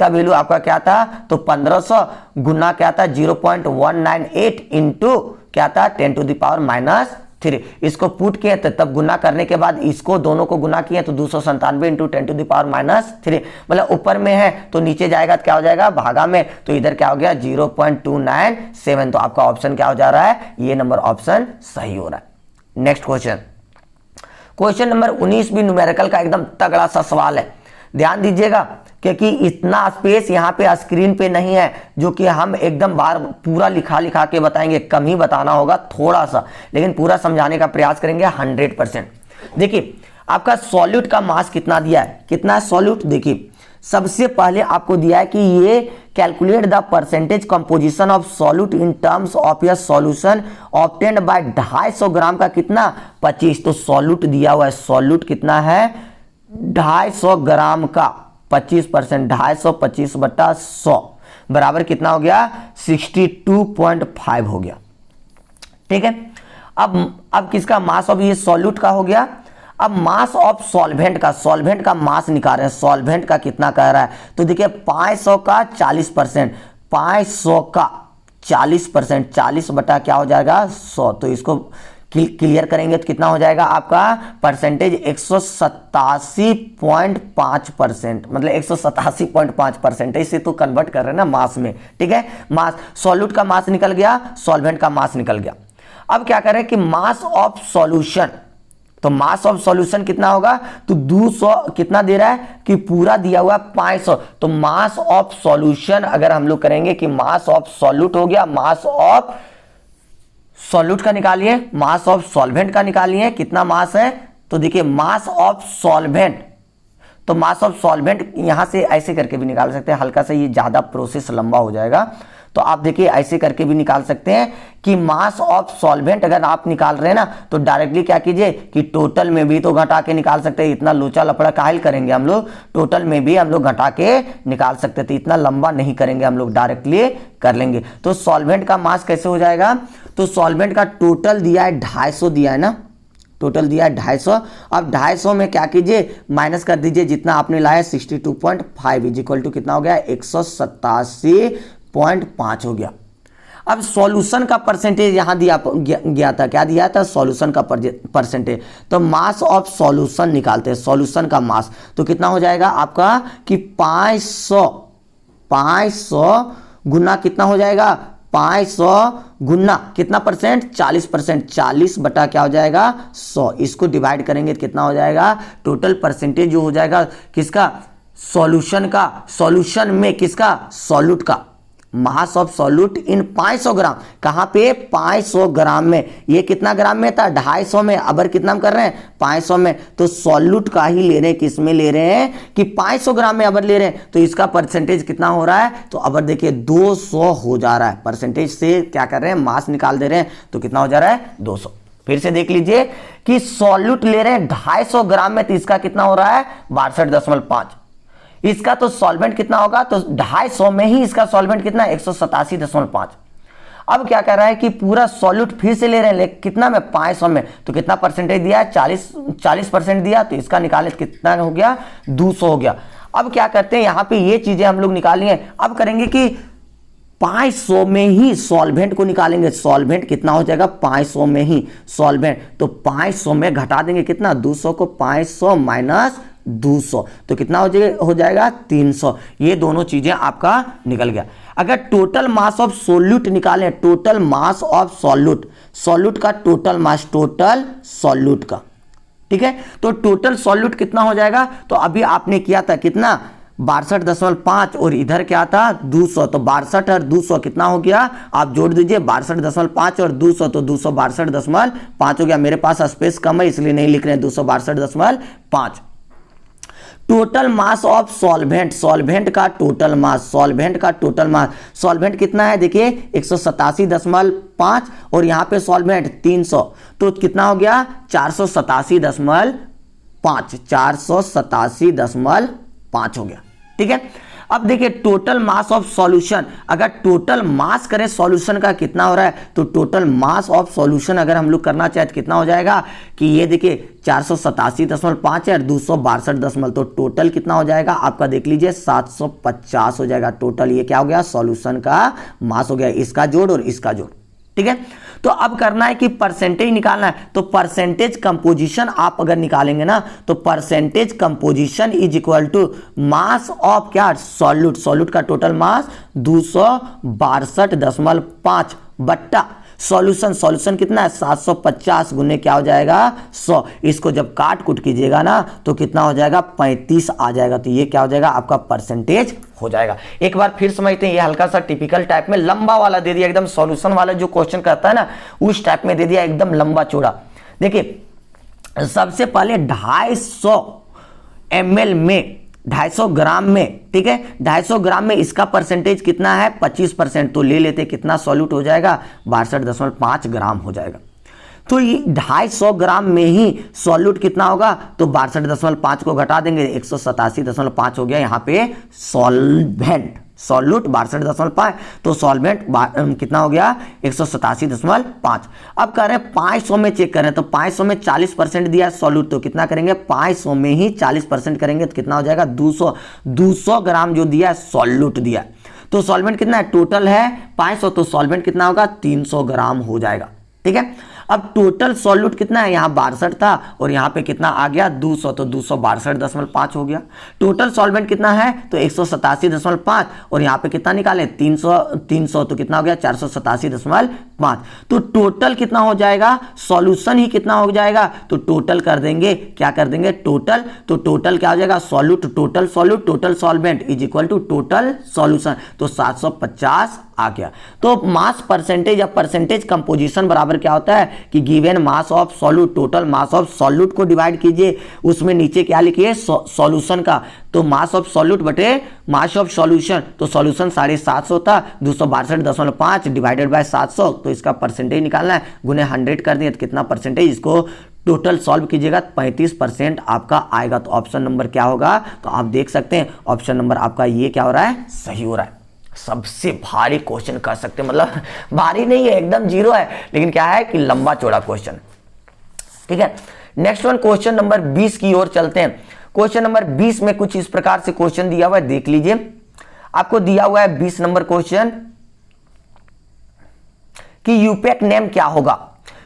वैल्यू आपका क्या था, तो 1500 गुना क्या था 0.198 इंटू क्या था 10 टू द पावर -3। इसको पुट किए तो तब गुना करने के बाद इसको दोनों को गुना किए तो 297 इंटू 10 टू द पावर -3, मतलब ऊपर में है तो नीचे जाएगा तो क्या हो जाएगा भागा में, तो इधर क्या हो गया 0.297। तो आपका ऑप्शन क्या हो जा रहा है, ये नंबर ऑप्शन सही हो रहा है। नेक्स्ट क्वेश्चन नंबर 19 भी न्यूमेरिकल का एकदम तगड़ा सा सवाल है, ध्यान दीजिएगा क्योंकि इतना स्पेस यहाँ पे स्क्रीन पे नहीं है जो कि हम एकदम बार पूरा लिखा के बताएंगे, कम ही बताना होगा थोड़ा सा, लेकिन पूरा समझाने का प्रयास करेंगे 100%। देखिए आपका सॉल्यूट का मास कितना दिया है, कितना सॉल्यूट, देखिए सबसे पहले आपको दिया है कि ये calculate the percentage composition of solute in terms of your solution obtained by 250 ग्राम का कितना 25। तो सॉल्यूट दिया हुआ है, सॉल्यूट कितना है 250 ग्राम का 25%, 250 25/100 बराबर कितना हो गया 62.5 हो गया। ठीक है, अब किसका मास ऑफ ये सॉल्यूट का हो गया। अब मास ऑफ सॉल्वेंट का मास निकाल रहे हैं, सॉल्वेंट का कितना कह रहा है, तो देखिए 500 का 40%, 500 का 40%, 40 बटा क्या हो जाएगा 100, तो इसको क्लियर करेंगे तो कितना हो जाएगा आपका परसेंटेज 187.5%, मतलब 187.5% से तो कन्वर्ट कर रहे हैं ना मास में। ठीक है, मास सॉल्यूट का मास निकल गया, सॉल्वेंट का मास निकल गया। अब क्या करें कि मास ऑफ सॉल्यूशन, तो मास ऑफ सॉल्यूशन कितना होगा, तो 200 कितना दे रहा है कि पूरा दिया हुआ 500, तो मास ऑफ सॉल्यूशन अगर हम लोग करेंगे कि मास ऑफ सॉल्यूट हो गया, मास ऑफ सॉल्यूट का निकालिए, मास ऑफ सॉल्वेंट का निकालिए, कितना मास है, तो देखिए मास ऑफ सॉल्वेंट, तो मास ऑफ सॉल्वेंट यहां से ऐसे करके भी निकाल सकते हैं, हल्का सा ये ज्यादा प्रोसेस लंबा हो जाएगा, तो आप देखिए ऐसे करके भी निकाल सकते हैं कि मास ऑफ सॉल्वेंट अगर आप निकाल रहे हैं ना तो डायरेक्टली क्या कीजिए कि टोटल में भी तो घटा के निकाल सकते हैं, इतना लोचा लफड़ा काहे करेंगे हम लोग, टोटल में भी हम लोग घटा के निकाल सकते थे, इतना लंबा नहीं करेंगे हम लोग, डायरेक्टली कर लेंगे। तो सॉल्वेंट का मास कैसे हो जाएगा, तो सॉल्वेंट का टोटल दिया है 250 दिया है ना, टोटल दिया है 250, अब 250 में क्या कीजिए माइनस कर दीजिए जितना आपने लाया 62.5 इज इक्वल टू कितना हो गया 187.5 हो गया। अब सॉल्यूशन का परसेंटेज यहां दिया गया था, क्या दिया था सॉल्यूशन का परसेंटेज, तो मास ऑफ सॉल्यूशन निकालते हैं, सॉल्यूशन का मास तो कितना हो जाएगा आपका कि 500 गुना कितना हो जाएगा 500 गुना कितना परसेंट 40%, 40 बटा क्या हो जाएगा 100, इसको डिवाइड करेंगे तो कितना हो जाएगा टोटल परसेंटेज जो हो जाएगा किसका सॉल्यूशन का, सॉल्यूशन में किसका सॉल्यूट का, मास ऑफ सॉल्यूट इन 500 ग्राम, कहाँ पे 500 ग्राम में, ये कितना ग्राम में था 250 में, अबर कितना हम कर रहे हैं 500 में, तो सॉल्यूट का ही ले रहे हैं, किस में ले रहे हैं कि 500 ग्राम में अबर ले रहे हैं, तो इसका परसेंटेज कितना हो रहा है, तो अबर देखिए 200 हो जा रहा है, परसेंटेज से क्या कर रहे हैं मास निकाल दे रहे हैं, तो कितना हो जा रहा है 200। फिर से देख लीजिए कि सॉल्यूट ले रहे हैं 250 ग्राम में, तो इसका कितना हो रहा है 62.5, इसका तो सॉल्वेंट कितना होगा, तो 250 में ही इसका सॉल्वेंट कितना 187.5। अब क्या कर रहा है कि पूरा सॉल्यूट फिर से ले रहे हैं, लेकिन कितना में 500 में, तो कितना परसेंटेज दिया है 40% दिया, तो इसका निकाले कितना हो गया 200 हो गया। अब क्या करते हैं यहां पे ये चीजें हम लोग निकाली हैं, अब करेंगे कि 500 में ही सॉल्वेंट को निकालेंगे, सॉल्वेंट कितना हो जाएगा 500 में ही सॉल्वेंट, तो 500 में घटा देंगे कितना 200 को, 500 माइनस 200 तो कितना हो जाएगा 300। ये दोनों चीजें आपका निकल गया। अगर टोटल मास ऑफ सोल्यूट निकालें, total mass of solute, solute का टोटल मास, टोटल सॉल्यूट का, ठीक है, तो टोटल सॉल्यूट कितना हो जाएगा, तो अभी आपने किया था कितना 62.5 और इधर क्या था 200, तो 62 और 200 कितना हो गया, आप जोड़ दीजिए 62.5 और 200, तो 262.5 हो गया। मेरे पास स्पेस कम है इसलिए नहीं लिख रहे हैं 262.5। Total mass of solvent, solvent का टोटल मास, सॉल्वेंट का टोटल मास, सॉल्वेंट कितना है देखिए 187.5 और यहां पे सॉल्वेंट 300, तो कितना हो गया 487.5, 487.5 हो गया, ठीक है। अब देखिए टोटल मास ऑफ सॉल्यूशन, अगर टोटल मास करें सॉल्यूशन का कितना हो रहा है, तो टोटल मास ऑफ सॉल्यूशन अगर हम लोग करना चाहे तो कितना हो जाएगा कि ये देखिए 487.5 है और 262, तो टोटल कितना हो जाएगा आपका देख लीजिए 750 हो जाएगा टोटल। ये क्या हो गया सॉल्यूशन का मास हो गया, इसका जोड़ और इसका जोड़, ठीक है। तो अब करना है कि परसेंटेज निकालना है, तो परसेंटेज कंपोजिशन आप अगर निकालेंगे ना, तो percentage composition is equal to mass of क्या सॉल्यूट, सॉल्यूट का टोटल मास 262.5 बट्टा सॉल्यूशन, सॉल्यूशन कितना है 750 गुने क्या हो जाएगा 100, इसको जब काट कुट कीजिएगा ना तो कितना हो जाएगा 35 आ जाएगा, तो ये क्या हो जाएगा आपका परसेंटेज हो जाएगा। एक बार फिर समझते हैं, ये हल्का सा टिपिकल टाइप में लंबा वाला दे दिया, एकदम सॉल्यूशन वाला जो क्वेश्चन करता है ना उस टाइप में दे दिया, एकदम लंबा चौड़ा। देखिए सबसे पहले 250 ml में 250 ग्राम में, ठीक है 250 ग्राम में इसका परसेंटेज कितना है 25%, तो ले लेते कितना सॉल्यूट हो जाएगा 62.5 ग्राम हो जाएगा। तो ये 250 ग्राम में ही सॉल्यूट कितना होगा, तो 62.5 को घटा देंगे 187.5 हो गया यहाँ पे सॉल्वेंट, सॉल्यूट 62.5, तो सॉल्वेंट कितना हो गया 187.5। अब कह रहे हैं 500 में चेक करें, तो 500 में 40% दिया सॉल्यूट, तो कितना करेंगे 500 में ही 40% करेंगे तो कितना हो जाएगा 200 ग्राम जो दिया सॉल्यूट दिया, तो सॉल्वेंट कितना है टोटल है 500, तो सॉल्वेंट कितना होगा 300 ग्राम हो जाएगा, ठीक है। अब टोटल सॉल्यूट कितना है, यहाँ 62 था और यहाँ पे कितना आ गया 200, तो 262.5 हो गया। टोटल सॉल्वेंट कितना है तो 187.5 और यहाँ पे कितना निकाले 300, तो कितना हो गया 487.5। तो टोटल कितना हो जाएगा, सॉल्यूशन ही कितना हो जाएगा, तो टोटल कर देंगे, क्या कर देंगे टोटल, तो टोटल क्या हो जाएगा solute, total solute total solvent is equal to total solution, तो 750 आ गया। तो मास परसेंटेज या परसेंटेज कंपोजिशन बराबर क्या होता है कि given mass of solute, total mass of solute को डिवाइड कीजिए, उसमें नीचे क्या लिखिए सॉल्यूशन का, तो मास ऑफ सॉल्यूट बटे मास ऑफ सॉल्यूशन, तो सॉल्यूशन 750 था 262.5 डिवाइडेड बाय 700, तो इसका परसेंटेज निकालना है, गुने 100 कर दिए तो कितना परसेंटेज, इसको टोटल सॉल्व कीजिएगा 35% आपका आएगा। तो ऑप्शन नंबर क्या होगा, तो आप देख सकते हैं ऑप्शन नंबर आपका ये क्या हो रहा है सही हो रहा है। सबसे भारी क्वेश्चन कर सकते हैं, मतलब भारी नहीं है एकदम जीरो है, लेकिन क्या है कि लंबा चौड़ा क्वेश्चन, ठीक है। नेक्स्ट वन क्वेश्चन नंबर 20 की ओर चलते हैं। क्वेश्चन नंबर 20 में कुछ इस प्रकार से क्वेश्चन दिया हुआ है, देख लीजिए। आपको दिया हुआ है 20 नंबर क्वेश्चन कि यूपेक नेम क्या होगा,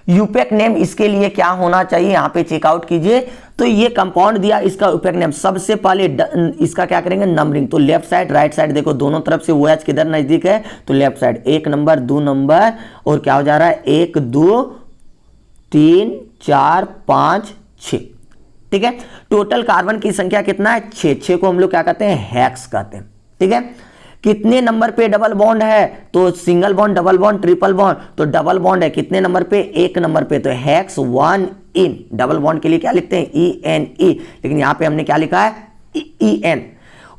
यूपेक नेम इसके लिए क्या होना चाहिए, यहां पे चेकआउट कीजिए। तो ये कंपाउंड दिया, इसका यूपेक नेम, सबसे पहले इसका क्या करेंगे नंबरिंग, तो लेफ्ट साइड राइट साइड देखो दोनों तरफ से OH किधर नजदीक है, तो लेफ्ट साइड 1 नंबर 2 नंबर और क्या हो जा रहा है 1 2 3 4 5 6, ठीक है। टोटल कार्बन की संख्या कितना है 6 को हम लोग क्या कहते हैं हेक्स कहते हैं, ठीक है। कितने नंबर पे डबल बॉन्ड है, तो single bond, double bond, triple bond, तो डबल बॉन्ड है कितने नंबर पे, 1 नंबर पे, तो हेक्स 1 इन। डबल बॉन्ड के लिए क्या लिखते हैं, ENE, लेकिन यहां पे हमने क्या लिखा है, EN।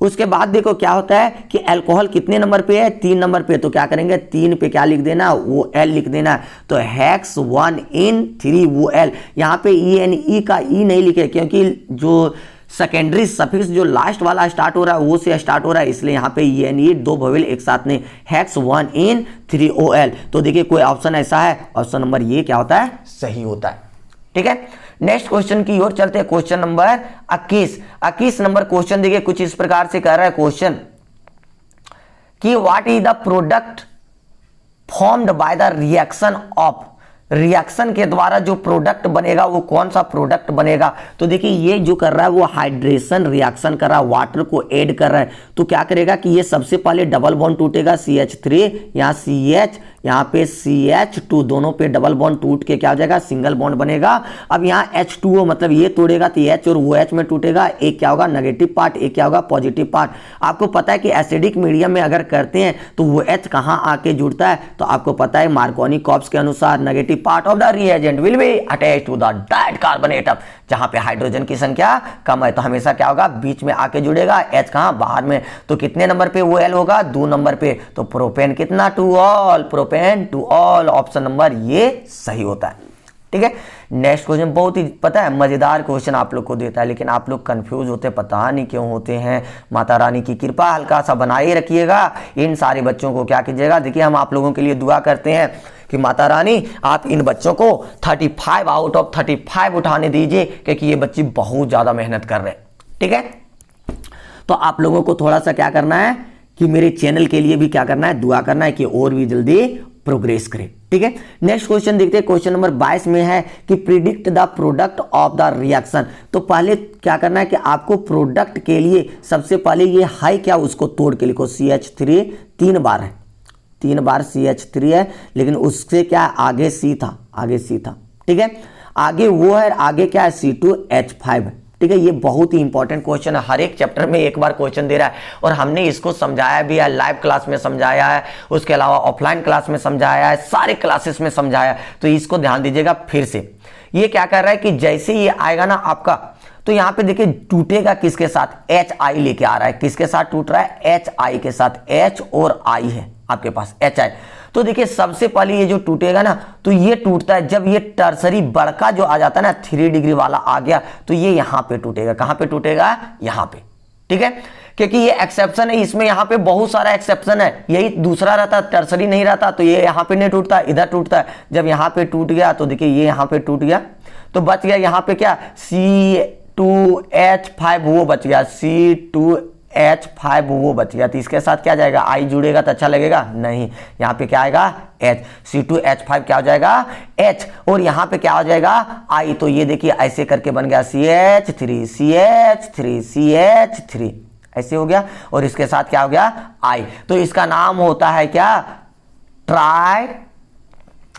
उसके बाद देखो क्या होता है कि अल्कोहल कितने नंबर पे है, 3 नंबर पे, तो क्या करेंगे 3 पे क्या लिख देना, वो L लिख देना, तो हेक्स 1 इन 3 वो L। यहाँ पे ENE का E नहीं लिखे क्योंकि जो सेकेंडरी सफिक्स जो लास्ट वाला स्टार्ट हो रहा है वो से स्टार्ट हो रहा है, इसलिए यहाँ पे ENE 2 वोवेल एक साथ नहीं, हेक्स 1 इन 3 OL। तो देखिए कोई ऑप्शन ऐसा है, ऑप्शन नंबर ये क्या होता है, सही होता है। ठीक है, नेक्स्ट क्वेश्चन की ओर चलते हैं। क्वेश्चन नंबर 21 नंबर क्वेश्चन देखिए कुछ इस प्रकार से कर रहा है क्वेश्चन कि what is the product formed by the reaction of, reaction के द्वारा जो प्रोडक्ट बनेगा वो कौन सा प्रोडक्ट बनेगा। तो देखिए ये जो कर रहा है वो हाइड्रेशन रिएक्शन कर रहा है, वाटर को ऐड कर रहा है, तो क्या करेगा कि ये सबसे पहले डबल बॉन्ड टूटेगा, CH3 यहाँ CH, यहाँ पे CH2, दोनों पे डबल बॉन्ड टूट के क्या हो जाएगा, सिंगल बॉन्ड बनेगा। अब यहाँ H2O मतलब ये तोड़ेगा तो H और वो H में टूटेगा, एक क्या होगा नेगेटिव पार्ट, एक क्या होगा पॉजिटिव पार्ट। आपको पता है कि एसिडिक मीडियम में अगर करते हैं तो वो H कहाँ आके जुड़ता है, तो आपको पता है मार्कोनी-कॉप्स के अनुसार negative part of the reagent will be attached to the died carbon atom, जहां पे हाइड्रोजन की संख्या कम है तो हमेशा क्या होगा, बीच में आके जुड़ेगा, H कहां, बाहर में। तो कितने नंबर पे वो L होगा, 2 नंबर पे, तो प्रोपेन कितना, 2 all, propane 2 all, option number ये सही होता है। ठीक है, नेक्स्ट क्वेश्चन बहुत ही पता है मजेदार क्वेश्चन आप लोग को देता है, लेकिन आप लोग कंफ्यूज होते पता नहीं क्यों होते हैं। माता रानी की कृपा हल्का सा बनाए रखिएगा, इन सारे बच्चों को क्या कीजिएगा, देखिए हम आप लोगों के लिए दुआ करते हैं कि माता रानी आप इन बच्चों को 35 आउट ऑफ 35 उठाने दीजिए, क्योंकि ये बच्चे बहुत ज्यादा मेहनत कर रहे हैं। ठीक है, तो आप लोगों को थोड़ा सा क्या करना है कि मेरे चैनल के लिए भी क्या करना है, दुआ करना है कि और भी जल्दी प्रोग्रेस करें। ठीक है, नेक्स्ट क्वेश्चन देखते हैं। क्वेश्चन नंबर 22 में है कि predict the product of the reaction. तो पहले क्या करना है कि आपको प्रोडक्ट के लिए सबसे पहले ये हाई क्या उसको तोड़ के लिखो, CH3 3 बार है, 3 बार CH3 है, लेकिन उससे क्या आगे C था, आगे C था। ठीक है, आगे वो है, आगे क्या है C2H5। ठीक है, ये बहुत ही इंपॉर्टेंट क्वेश्चन है, हर एक चैप्टर में एक बार क्वेश्चन दे रहा है और हमने इसको समझाया भी है, लाइव क्लास में समझाया है, उसके अलावा ऑफलाइन क्लास में समझाया है, सारे क्लासेस में समझाया, तो इसको ध्यान दीजिएगा फिर से। ये क्या कर रहा है कि जैसे ये आएगा ना आपका, तो यहां पे देखिए टूटेगा किसके साथ, HI लेके आ रहा है, किसके साथ टूट रहा है, HI के साथ, H और I है आपके पास HI। तो देखिए सबसे पहले ये जो टूटेगा ना, तो ये टूटता है जब ये टर्सरी बड़का जो आ जाता है ना, 3 डिग्री वाला आ गया, तो ये यहां पे टूटेगा, कहां पे टूटेगा, यहां पे। ठीक है, क्योंकि ये एक्सेप्शन है, इसमें यहां पे बहुत सारा एक्सेप्शन है, यही दूसरा रहता, टर्सरी नहीं रहता, तो ये यहां पे नहीं टूटता, इधर टूटता है। जब यहां पे टूट गया तो देखिए ये यहां पे टूट गया, तो बच गया यहां पे क्या, C2H5 वो बच गया, C2H5 वो बच गया, तो इसके साथ क्या जाएगा, I जुड़ेगा तो अच्छा लगेगा, नहीं, यहाँ पे क्या आएगा H, C2H5 क्या हो जाएगा H, और यहाँ पे क्या हो जाएगा I। तो ये देखिए ऐसे करके बन गया CH3 CH3 CH3, ऐसे हो गया, और इसके साथ क्या हो गया I। तो इसका नाम होता है क्या, ट्राई,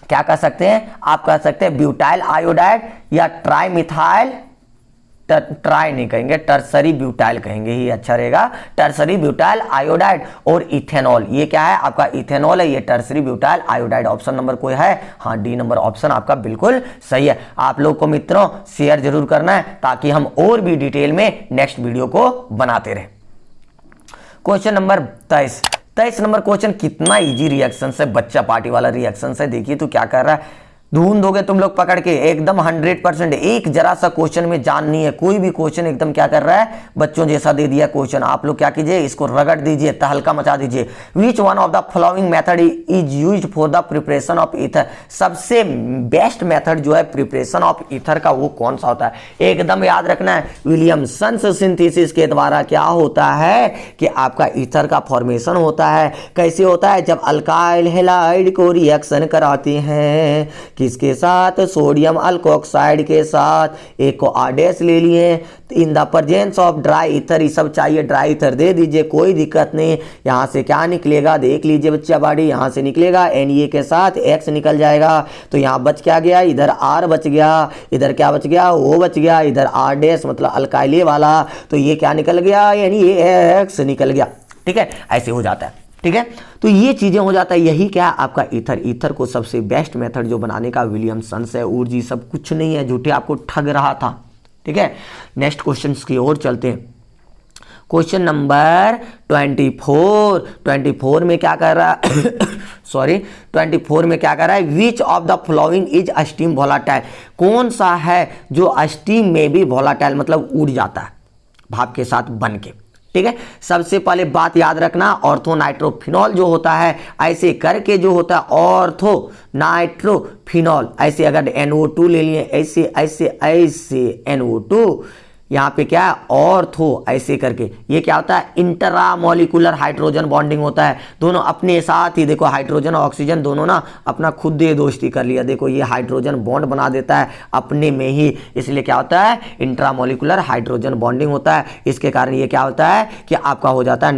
क्या कह सकते हैं आप, कह सकते हैं ब्यूटाइल आयोडाइड या ट्राई मिथाइल, ट्राई नहीं कहेंगे, टर्सरी ब्यूटाइल कहेंगे, ही अच्छा रहेगा, टर्सरी ब्यूटाइल आयोडाइड और इथेनॉल। ये क्या है आपका, इथेनॉल है, ये tertiary butyl iodide. Option number कोई है, हाँ D नंबर ऑप्शन आपका बिल्कुल सही है। आप लोग को मित्रों शेयर जरूर करना है ताकि हम और भी डिटेल में नेक्स्ट वीडियो को बनाते रहे। क्वेश्चन नंबर 23 नंबर क्वेश्चन कितना इजी रिएक्शन है, बच्चा पार्टी वाला रिएक्शन है। देखिए तो क्या कर रहा है, ढूंढ दोगे तुम लोग पकड़ के एकदम 100%, एक जरा सा क्वेश्चन में जान नहीं है, कोई भी क्वेश्चन एकदम क्या कर रहा है, बच्चों जैसा दे दिया क्वेश्चन। आप लोग क्या कीजिए, इसको रगड़ दीजिए, तहलका मचा दीजिए। Which one of the following method is used for the preparation of ether, सबसे बेस्ट मेथड जो है प्रिपरेशन ऑफ ईथर का वो कौन सा होता है, एकदम याद रखना है। विलियमसन सिंथेसिस के द्वारा क्या होता है कि आपका ईथर का फॉर्मेशन होता है। कैसे होता है, जब अल्काइल हैलाइड को रिएक्शन कराते हैं किसके साथ, सोडियम अल्कोक्साइड के साथ, एक को आरडेस ले लिए, in the presence of dry ether, ये सब चाहिए, ड्राई ईथर दे दीजिए, कोई दिक्कत नहीं। यहां से क्या निकलेगा, देख लीजिए बच्चा बाड़ी, यहां से निकलेगा Na के साथ X निकल जाएगा, तो यहां बच क्या गया, इधर R बच गया, इधर क्या बच गया, O बच गया, इधर आरडेस मतलब अल्काइले वाला, तो ये क्या निकल गया, NaX निकल गया। ठीक है, ऐसे हो जाता है। ठीक है, तो ये चीजें हो जाता है। यही क्या है आपका ईथर। ईथर को सबसे बेस्ट मेथड जो बनाने का विलियमसन्स है, ऊर्जी सब कुछ नहीं है, झूठे आपको ठग रहा था। ठीक है, नेक्स्ट क्वेश्चन की ओर चलते हैं। क्वेश्चन नंबर 24 में क्या कर रहा है सॉरी 24 में क्या कर रहा है, which of the following is steam volatile, कौन सा है जो स्टीम में भी वोलाटाइल मतलब उड़ जाता है भाप के साथ बन के। ठीक है, सबसे पहले बात याद रखना, ऑर्थो नाइट्रोफिनॉल जो होता है ऐसे करके जो होता है ऑर्थो नाइट्रोफिनॉल, ऐसे अगर NO2 ले लिए ऐसे ऐसे ऐसे NO2, यहाँ पे क्या है ऑर्थो ऐसे करके, ये क्या होता है इंट्रामोलिकुलर हाइड्रोजन बॉन्डिंग होता है। दोनों अपने साथ ही देखो हाइड्रोजन और ऑक्सीजन दोनों ना अपना खुद दे दोस्ती कर लिया, देखो ये हाइड्रोजन बॉन्ड बना देता है अपने में ही, इसलिए क्या होता है इंट्रामोलिकुलर हाइड्रोजन बॉन्डिंग होता है। इसके कारण ये क्या होता है कि आपका हो जाता है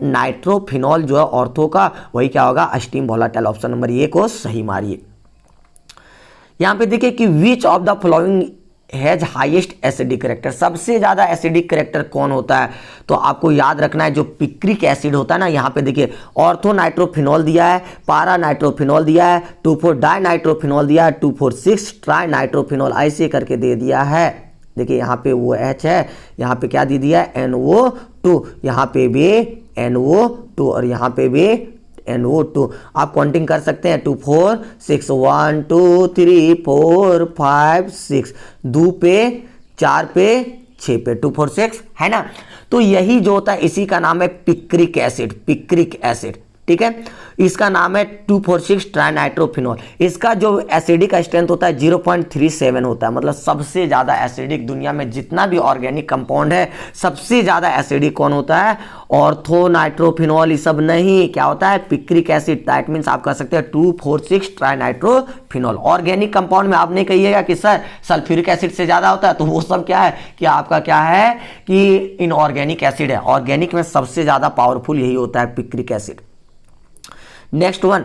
नाइट्रोफिनॉल जो है ऑर्थो का, वही क्या होगा steam volatile. Option number A को सही मारिए। यहां पे देखिए कि which of the following has highest acidic character, सबसे ज्यादा एसिडिक करेक्टर कौन होता है, तो आपको याद रखना है जो पिक्रिक एसिड होता है ना, यहाँ पे देखिए ऑर्थो नाइट्रोफिनॉल दिया है, पारा नाइट्रोफिनॉल दिया है, 2,4 डाई नाइट्रोफिनॉल दिया है, 2,4,6 ट्राई नाइट्रोफिनॉल ऐसे करके दे दिया है। देखिए यहाँ पे वो H है, यहाँ पे क्या दे दिया है NO2, यहाँ पे भी NO2 और यहाँ पे भी NO2। आप काउंटिंग कर सकते हैं 2 4 6 1 2 3 4 5 6, 2 पे 4 पे 6 पे 2 4 6 है ना। तो यही जो होता है इसी का नाम है पिक्रिक एसिड, पिक्रिक एसिड। ठीक है, इसका नाम है 2,4,6 ट्राइनाइट्रोफिनॉल। इसका जो एसिडिक स्ट्रेंथ होता है 0.37 होता है, मतलब सबसे ज्यादा एसिडिक दुनिया में जितना भी ऑर्गेनिक कंपाउंड है सबसे ज्यादा एसिडिक कौन होता है, ऑर्थो नाइट्रोफिनॉल, ये सब नहीं, क्या होता है पिक्रिक एसिड। दैट मींस आप कह सकते हैं 2,4,6 ट्राइनाइट्रोफिनॉल। ऑर्गेनिक कंपाउंड में आप नहीं कहिएगा कि सर सल्फ्यूरिक एसिड से ज्यादा होता है, तो वो सब क्या है कि आपका क्या है कि इनऑर्गेनिक एसिड है। ऑर्गेनिक में सबसे ज्यादा पावरफुल यही होता है picric acid. Next one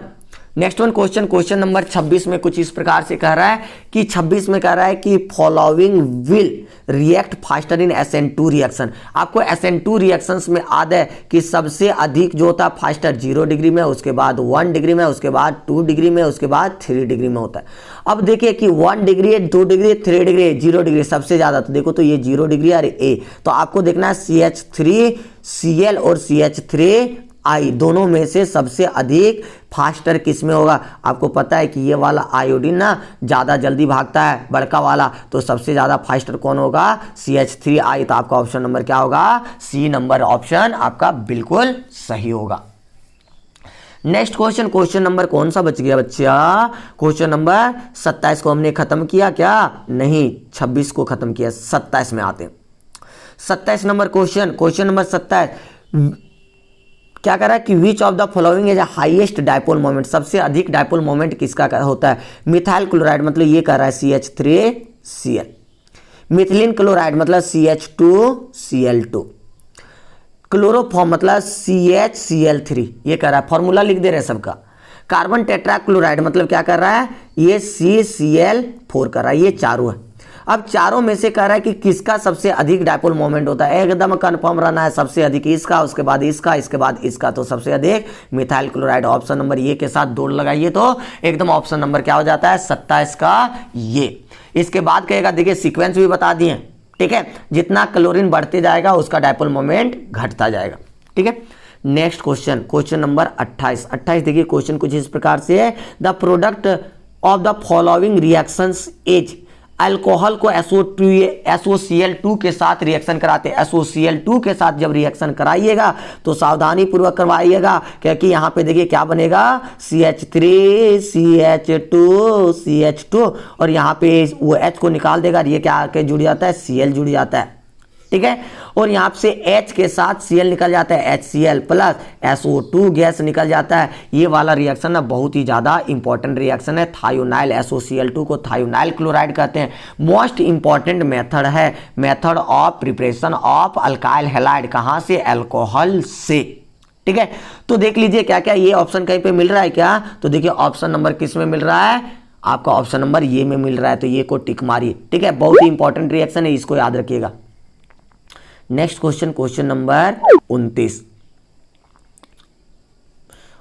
question number 26 में कुछ इस प्रकार से कह रहा है कि 26 में कह रहा है कि following will react faster in SN2 reaction. आपको SN2 रिएक्शंस में याद है कि सबसे अधिक जो होता है फास्टर 0 डिग्री में, उसके बाद 1 डिग्री में, उसके बाद 2 डिग्री में, उसके बाद 3 डिग्री में होता है। अब देखिए कि 1 डिग्री 2 डिग्री 3 डिग्री 0 डिग्री सबसे ज्यादा, तो देखो तो ये 0 डिग्री और A, तो आपको देखना है CH3Cl और CH3 आई दोनों में से सबसे अधिक फास्टर किस में होगा। आपको पता है कि ये वाला आयोडीन ना ज्यादा जल्दी भागता है बड़का वाला, तो सबसे ज्यादा फास्टर कौन होगा CH3I। तो आपका ऑप्शन नंबर क्या होगा, C नंबर ऑप्शन आपका बिल्कुल सही होगा। नेक्स्ट क्वेश्चन नंबर कौन सा बच गया बच्चा, क्वेश्चन नंबर 27 को हमने खत्म किया क्या, नहीं 26 को खत्म किया, 27 में आते हैं। 27 नंबर क्वेश्चन नंबर 27 क्या कर रहा है कि which of the following is highest dipole moment, सबसे अधिक डायपोल मोमेंट किसका होता है, मिथाइल क्लोराइड मतलब ये कर रहा है CH3Cl, मिथिलीन क्लोराइड मतलब CH2Cl2, क्लोरोफॉर्म मतलब CHCl3, ये कर रहा है, फॉर्मूला लिख दे रहे हैं सबका। कार्बन टेट्रा क्लोराइड मतलब क्या कर रहा है, ये CCl4 कर रहा है, ये चारों है। अब चारों में से कह रहा है कि किसका सबसे अधिक डायपोल मोमेंट होता है, एकदम कंफर्म रहना है, सबसे अधिक इसका, उसके बाद इसका, इसके बाद इसका, तो सबसे अधिक मिथाइल क्लोराइड। ऑप्शन नंबर ये के साथ दौड़ लगाइए तो एकदम ऑप्शन नंबर क्या हो जाता है 27 का ये। इसके बाद कहेगा देखिए सीक्वेंस भी बता दिए, ठीक है, जितना क्लोरीन बढ़ते जाएगा उसका डायपोल मोमेंट घटता जाएगा। ठीक है, नेक्स्ट क्वेश्चन नंबर 28 देखिए क्वेश्चन कुछ इस प्रकार से है, the product of the following reactions is, alcohol को SOCl2 के साथ रिएक्शन कराते हैं। SOCl2 के साथ जब रिएक्शन कराइएगा तो सावधानी पूर्वक करवाइएगा, क्योंकि यहाँ पे देखिए क्या बनेगा CH3 CH2 CH2 और यहाँ पे वो H को निकाल देगा, ये क्या आके जुड़ जाता है Cl जुड़ जाता है। ठीक है, और यहाँ से H के साथ Cl निकल जाता है, HCl प्लस SO2 गैस निकल जाता है। ये वाला रिएक्शन ना बहुत ही ज़्यादा इंपॉर्टेंट रिएक्शन है, थायोनाइल SOCl2 को थायोनाइल क्लोराइड कहते हैं। मोस्ट इंपॉर्टेंट मेथड है, method of preparation of alkyl halide, कहाँ से, अल्कोहल से। ठीक है, तो देख लीजिए क्या क्या ये ऑप्शन कहीं पे मिल रहा है क्या, तो देखिए ऑप्शन नंबर किस में मिल रहा है, आपका ऑप्शन नंबर ये में मिल रहा है, तो ये को टिक मारिए। ठीक है, बहुत ही इंपॉर्टेंट रिएक्शन है, इसको याद रखिएगा। Next question number 29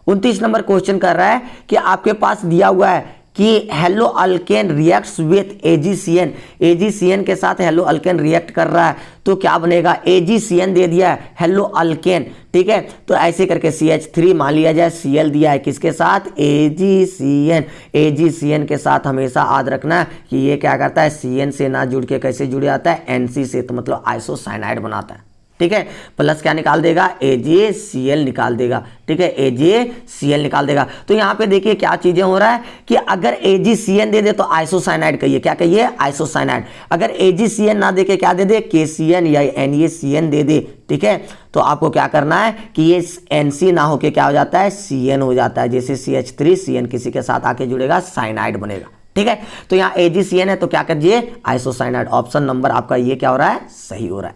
29 number question कर रहा है कि आपके पास दिया हुआ है कि hello alkane reacts with AgCN, AgCN के साथ हेलो अल्केन रिएक्ट कर रहा है तो क्या बनेगा, एजीसीएन दे दिया है हेलो अल्केन, ठीक है। तो ऐसे करके CH3 मान लिया जाए, Cl दिया है किसके साथ, एजीसीएन, एजीसीएन के साथ हमेशा याद रखना कि ये क्या करता है, Cn से ना जुड़ के कैसे जुड़ जाता है, Nc से, तो मतलब आइसोसाइनाइड बनाता है, ठीक है। प्लस क्या निकाल देगा, AgCl निकाल देगा, ठीक है, AgCl निकाल देगा। तो यहाँ पे देखिए क्या चीजें हो रहा है कि अगर AgCN दे दे तो आइसोसाइनाइड कहिए, क्या कहिए, आइसोसाइनाइड। अगर AgCN ना दे के क्या दे दे, KCN या NaCN दे दे, ठीक है। तो आपको क्या करना है कि ये Nc ना होके क्या हो जाता है, Cn हो जाता है। जैसे CH3 Cn किसी के साथ आके जुड़ेगा, साइनाइड बनेगा, ठीक है। तो यहाँ AgCN है तो क्या करिए, आइसोसाइनाइड। ऑप्शन नंबर आपका ये क्या हो रहा है, सही हो रहा है।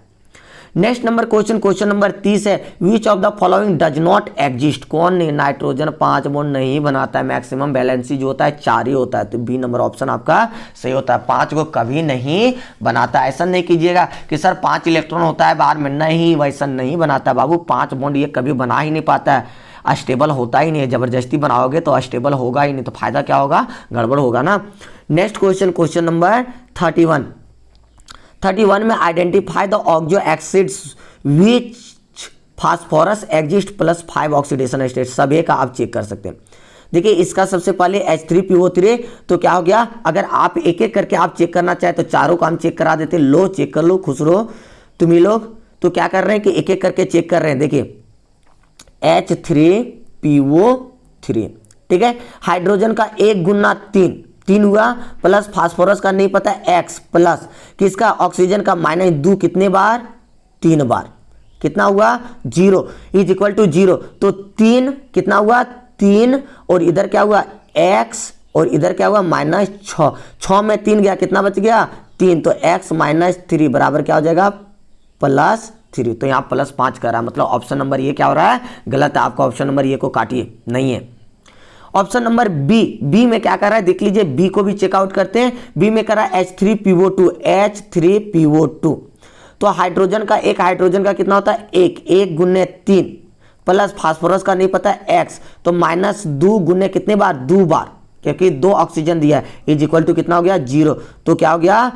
नेक्स्ट नंबर क्वेश्चन नंबर 30 है, which of the following does not exist, कौन नहीं, नाइट्रोजन 5 बॉन्ड नहीं बनाता है, मैक्सिमम वैलेंसी जो होता है 4 ही होता है, तो बी नंबर ऑप्शन आपका सही होता है। 5 को कभी नहीं बनाता। ऐसा नहीं कीजिएगा कि सर 5 इलेक्ट्रॉन होता है बाहर में, नहीं, वैसा नहीं बनाता बाबू, 5 बॉन्ड ये कभी बना ही नहीं पाता है, अस्टेबल होता ही नहीं है। जबरदस्ती बनाओगे तो अस्टेबल होगा ही नहीं, तो फायदा क्या होगा, गड़बड़ होगा ना। नेक्स्ट क्वेश्चन नंबर 31 में identify the oxo acids which phosphorus exist plus 5 oxidation state, सब एक आप चेक कर सकते हैं। देखिए इसका सबसे पहले H3PO3, तो क्या हो गया, अगर आप एक एक करके आप चेक करना चाहे तो चारों का हम चेक करा देते। लो चेक कर लो, खुश रहो तुम ही लोग। तो क्या कर रहे हैं कि एक एक करके चेक कर रहे हैं। देखिए H3PO3, ठीक है, हाइड्रोजन का 1 गुना 3 हुआ, प्लस फास्फोरस का नहीं पता X, प्लस किसका, ऑक्सीजन का -2 कितने बार, 3 बार, कितना हुआ 0 इज इक्वल टू 0। तो 3 कितना हुआ 3, और इधर क्या हुआ X, और इधर क्या हुआ -6, 6 में 3 गया, कितना बच गया 3, तो X -3 बराबर क्या हो जाएगा, +3। तो यहाँ +5 कर रहा है, मतलब ऑप्शन नंबर ये क्या हो रहा है, गलत है। आपका ऑप्शन नंबर ये को काटिए, नहीं है। ऑप्शन नंबर बी में क्या कर रहा है, देख लीजिए, बी को भी चेकआउट करते हैं। बी में कर रहा है H3PO2, तो हाइड्रोजन का, एक हाइड्रोजन का कितना होता है 1 गुने 3, प्लस फास्फोरस का नहीं पता है X, तो -2 गुने कितने बार, 2 बार, क्योंकि 2 ऑक्सीजन दिया है, इज इक्वल टू कितना हो गया 0। तो क्या हो गया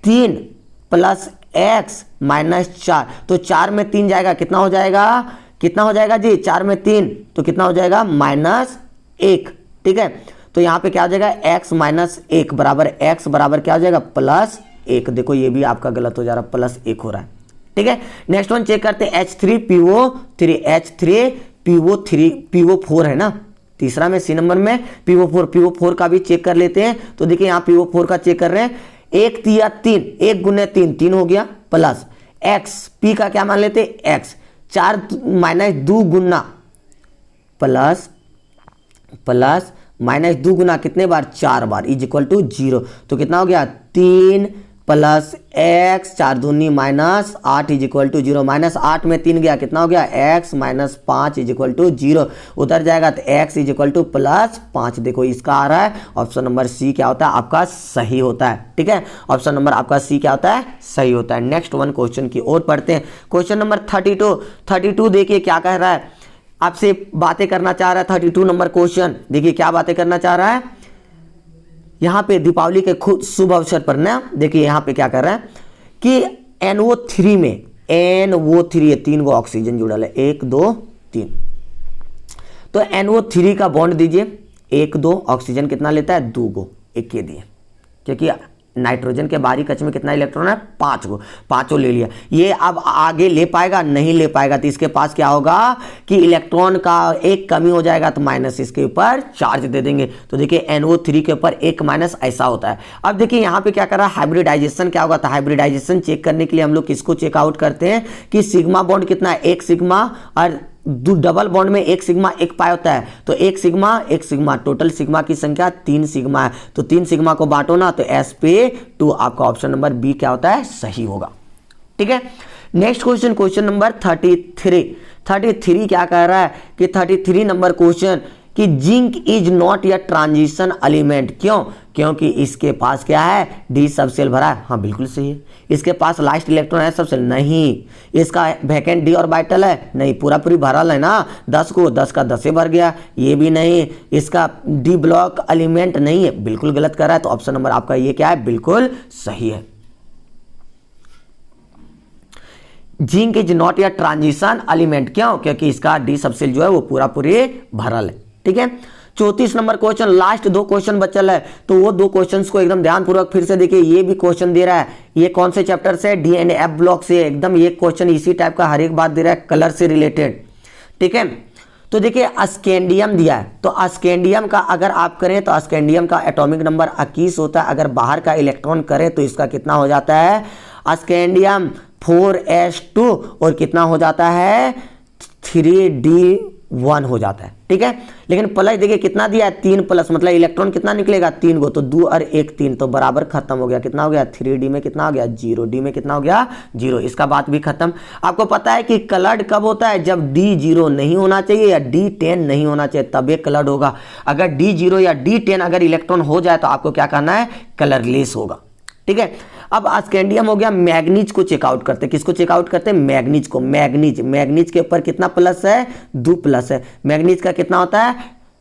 3 प्लस X -4, तो 4 में 3 जाएगा, कितना हो जाएगा, कितना हो जाएगा जी, 4 में 3, तो कितना हो जाएगा -1, ठीक है। तो यहाँ पे क्या हो जाएगा X -1 बराबर X बराबर क्या हो जाएगा, +1। देखो ये भी आपका गलत हो जा रहा है, +1 हो रहा है, ठीक है। नेक्स्ट वन चेक करते हैं H3PO4 है ना, तीसरा में, सी नंबर में PO4 का भी चेक कर लेते हैं। तो देखिए यहाँ PO4 का चेक कर रहे हैं, 1 तिया 3, 1 गुने 3 हो गया, प्लस X, P का क्या मान लेते X, 4 -2 गुना प्लस -2 गुना कितने बार, 4 बार, इज इक्वल टू 0। तो कितना हो गया 3 प्लस X, 4 दूनी -8 इज इक्वल टू 0, -8 में 3 गया, कितना हो गया X -5 इज इक्वल टू 0, उधर जाएगा तो X इज इक्वल टू +5। देखो इसका आ रहा है ऑप्शन नंबर सी क्या होता है आपका सही होता है, ठीक है। ऑप्शन नंबर आपका सी क्या होता है, सही होता है। नेक्स्ट वन क्वेश्चन की ओर पढ़ते हैं। क्वेश्चन नंबर 32 देखिए क्या कह रहा है, आपसे बातें करना चाह रहा है। 32 नंबर क्वेश्चन देखिए क्या बातें करना चाह रहा है, यहां पे दीपावली के खुद शुभ अवसर पर ना, देखिए यहां पे क्या कर रहा है कि NO3 में, NO3 3 गो ऑक्सीजन जुड़ल है, 1 2 3, तो NO3 का बॉन्ड दीजिए, 1 2, ऑक्सीजन कितना लेता है 2 गो, 1 के दिए, क्योंकि नाइट्रोजन के बाहरी कक्ष में कितना इलेक्ट्रॉन है 5 गो, 5 ले लिया। ये अब आगे ले पाएगा, नहीं ले पाएगा, तो इसके पास क्या होगा कि इलेक्ट्रॉन का 1 कमी हो जाएगा, तो माइनस इसके ऊपर चार्ज दे देंगे। तो देखिए NO3 के ऊपर 1 माइनस ऐसा होता है। अब देखिए यहाँ पे क्या कर रहा है, हाइब्रिडाइजेशन क्या होगा, तो हाइब्रिडाइजेशन चेक करने के लिए हम लोग किसको चेकआउट करते हैं कि सिग्मा बॉन्ड कितना है 1 सिग्मा, और डबल बॉन्ड में 1 सिग्मा 1 पाई होता है, तो 1 सिग्मा, टोटल सिग्मा की संख्या 3 सिग्मा है, तो 3 सिग्मा को बांटो ना, तो sp2 आपका ऑप्शन नंबर बी क्या होता है, सही होगा, ठीक है। नेक्स्ट क्वेश्चन नंबर 33 क्या कह रहा है कि 33 नंबर क्वेश्चन कि जिंक इज नॉट या ट्रांजिशन एलिमेंट, क्यों, क्योंकि इसके पास क्या है, डी सब सेल भरा है। हाँ बिल्कुल सही है। इसके पास लास्ट इलेक्ट्रॉन है सब सेल, नहीं। इसका वैकेंट डी ऑर्बिटल है, नहीं। पूरा पूरी भरल है ना 10 को, 10 का 10 भर गया, ये भी नहीं। इसका डी ब्लॉक एलिमेंट नहीं है, बिल्कुल गलत कर रहा है। तो ऑप्शन नंबर आपका ये क्या है, बिल्कुल सही है। जिंक इज नॉट या ट्रांजिशन एलिमेंट, क्यों? क्योंकि इसका डी सबसेल जो है वो पूरा पूरे भरल है। ठीक है, 34 नंबर क्वेश्चन, लास्ट 2 क्वेश्चन बचल है, तो वो 2 क्वेश्चंस को एकदम ध्यानपूर्वक फिर से देखिए। ये भी क्वेश्चन दे रहा है, ये कौन से चैप्टर से, डी एंड एफ ब्लॉक से। एकदम ये क्वेश्चन इसी टाइप का हर एक बात दे रहा है, कलर से रिलेटेड। ठीक है, तो देखिए अस्केंडियम दिया है, तो अस्केंडियम का अगर आप करें तो अस्केंडियम का एटॉमिक नंबर 21 होता है। अगर बाहर का इलेक्ट्रॉन करें तो इसका कितना हो जाता है, अस्केंडियम 4s2 और कितना हो जाता है, 3d1 हो जाता है। ठीक है, लेकिन प्लस देखिए कितना दिया है, 3 प्लस, मतलब इलेक्ट्रॉन कितना निकलेगा, 3 गो, तो 2 और 1 3, तो बराबर खत्म हो गया। कितना हो गया, 3d में कितना हो गया, 0, d में कितना हो गया, 0। इसका बात भी खत्म। आपको पता है कि कलर्ड कब होता है, जब d0 नहीं होना चाहिए या d10 नहीं होना चाहिए, तब ये कलर्ड होगा। अगर d0 या d10 अगर इलेक्ट्रॉन हो जाए तो आपको क्या करना है, कलरलेस होगा। ठीक है, अब अस्केंडियम हो गया। मैग्नीज को चेकआउट करते हैं, किसको चेकआउट करते हैं, मैग्नीज को। मैग्नीज के ऊपर कितना प्लस है, 2 प्लस है। मैग्नीज का कितना होता है,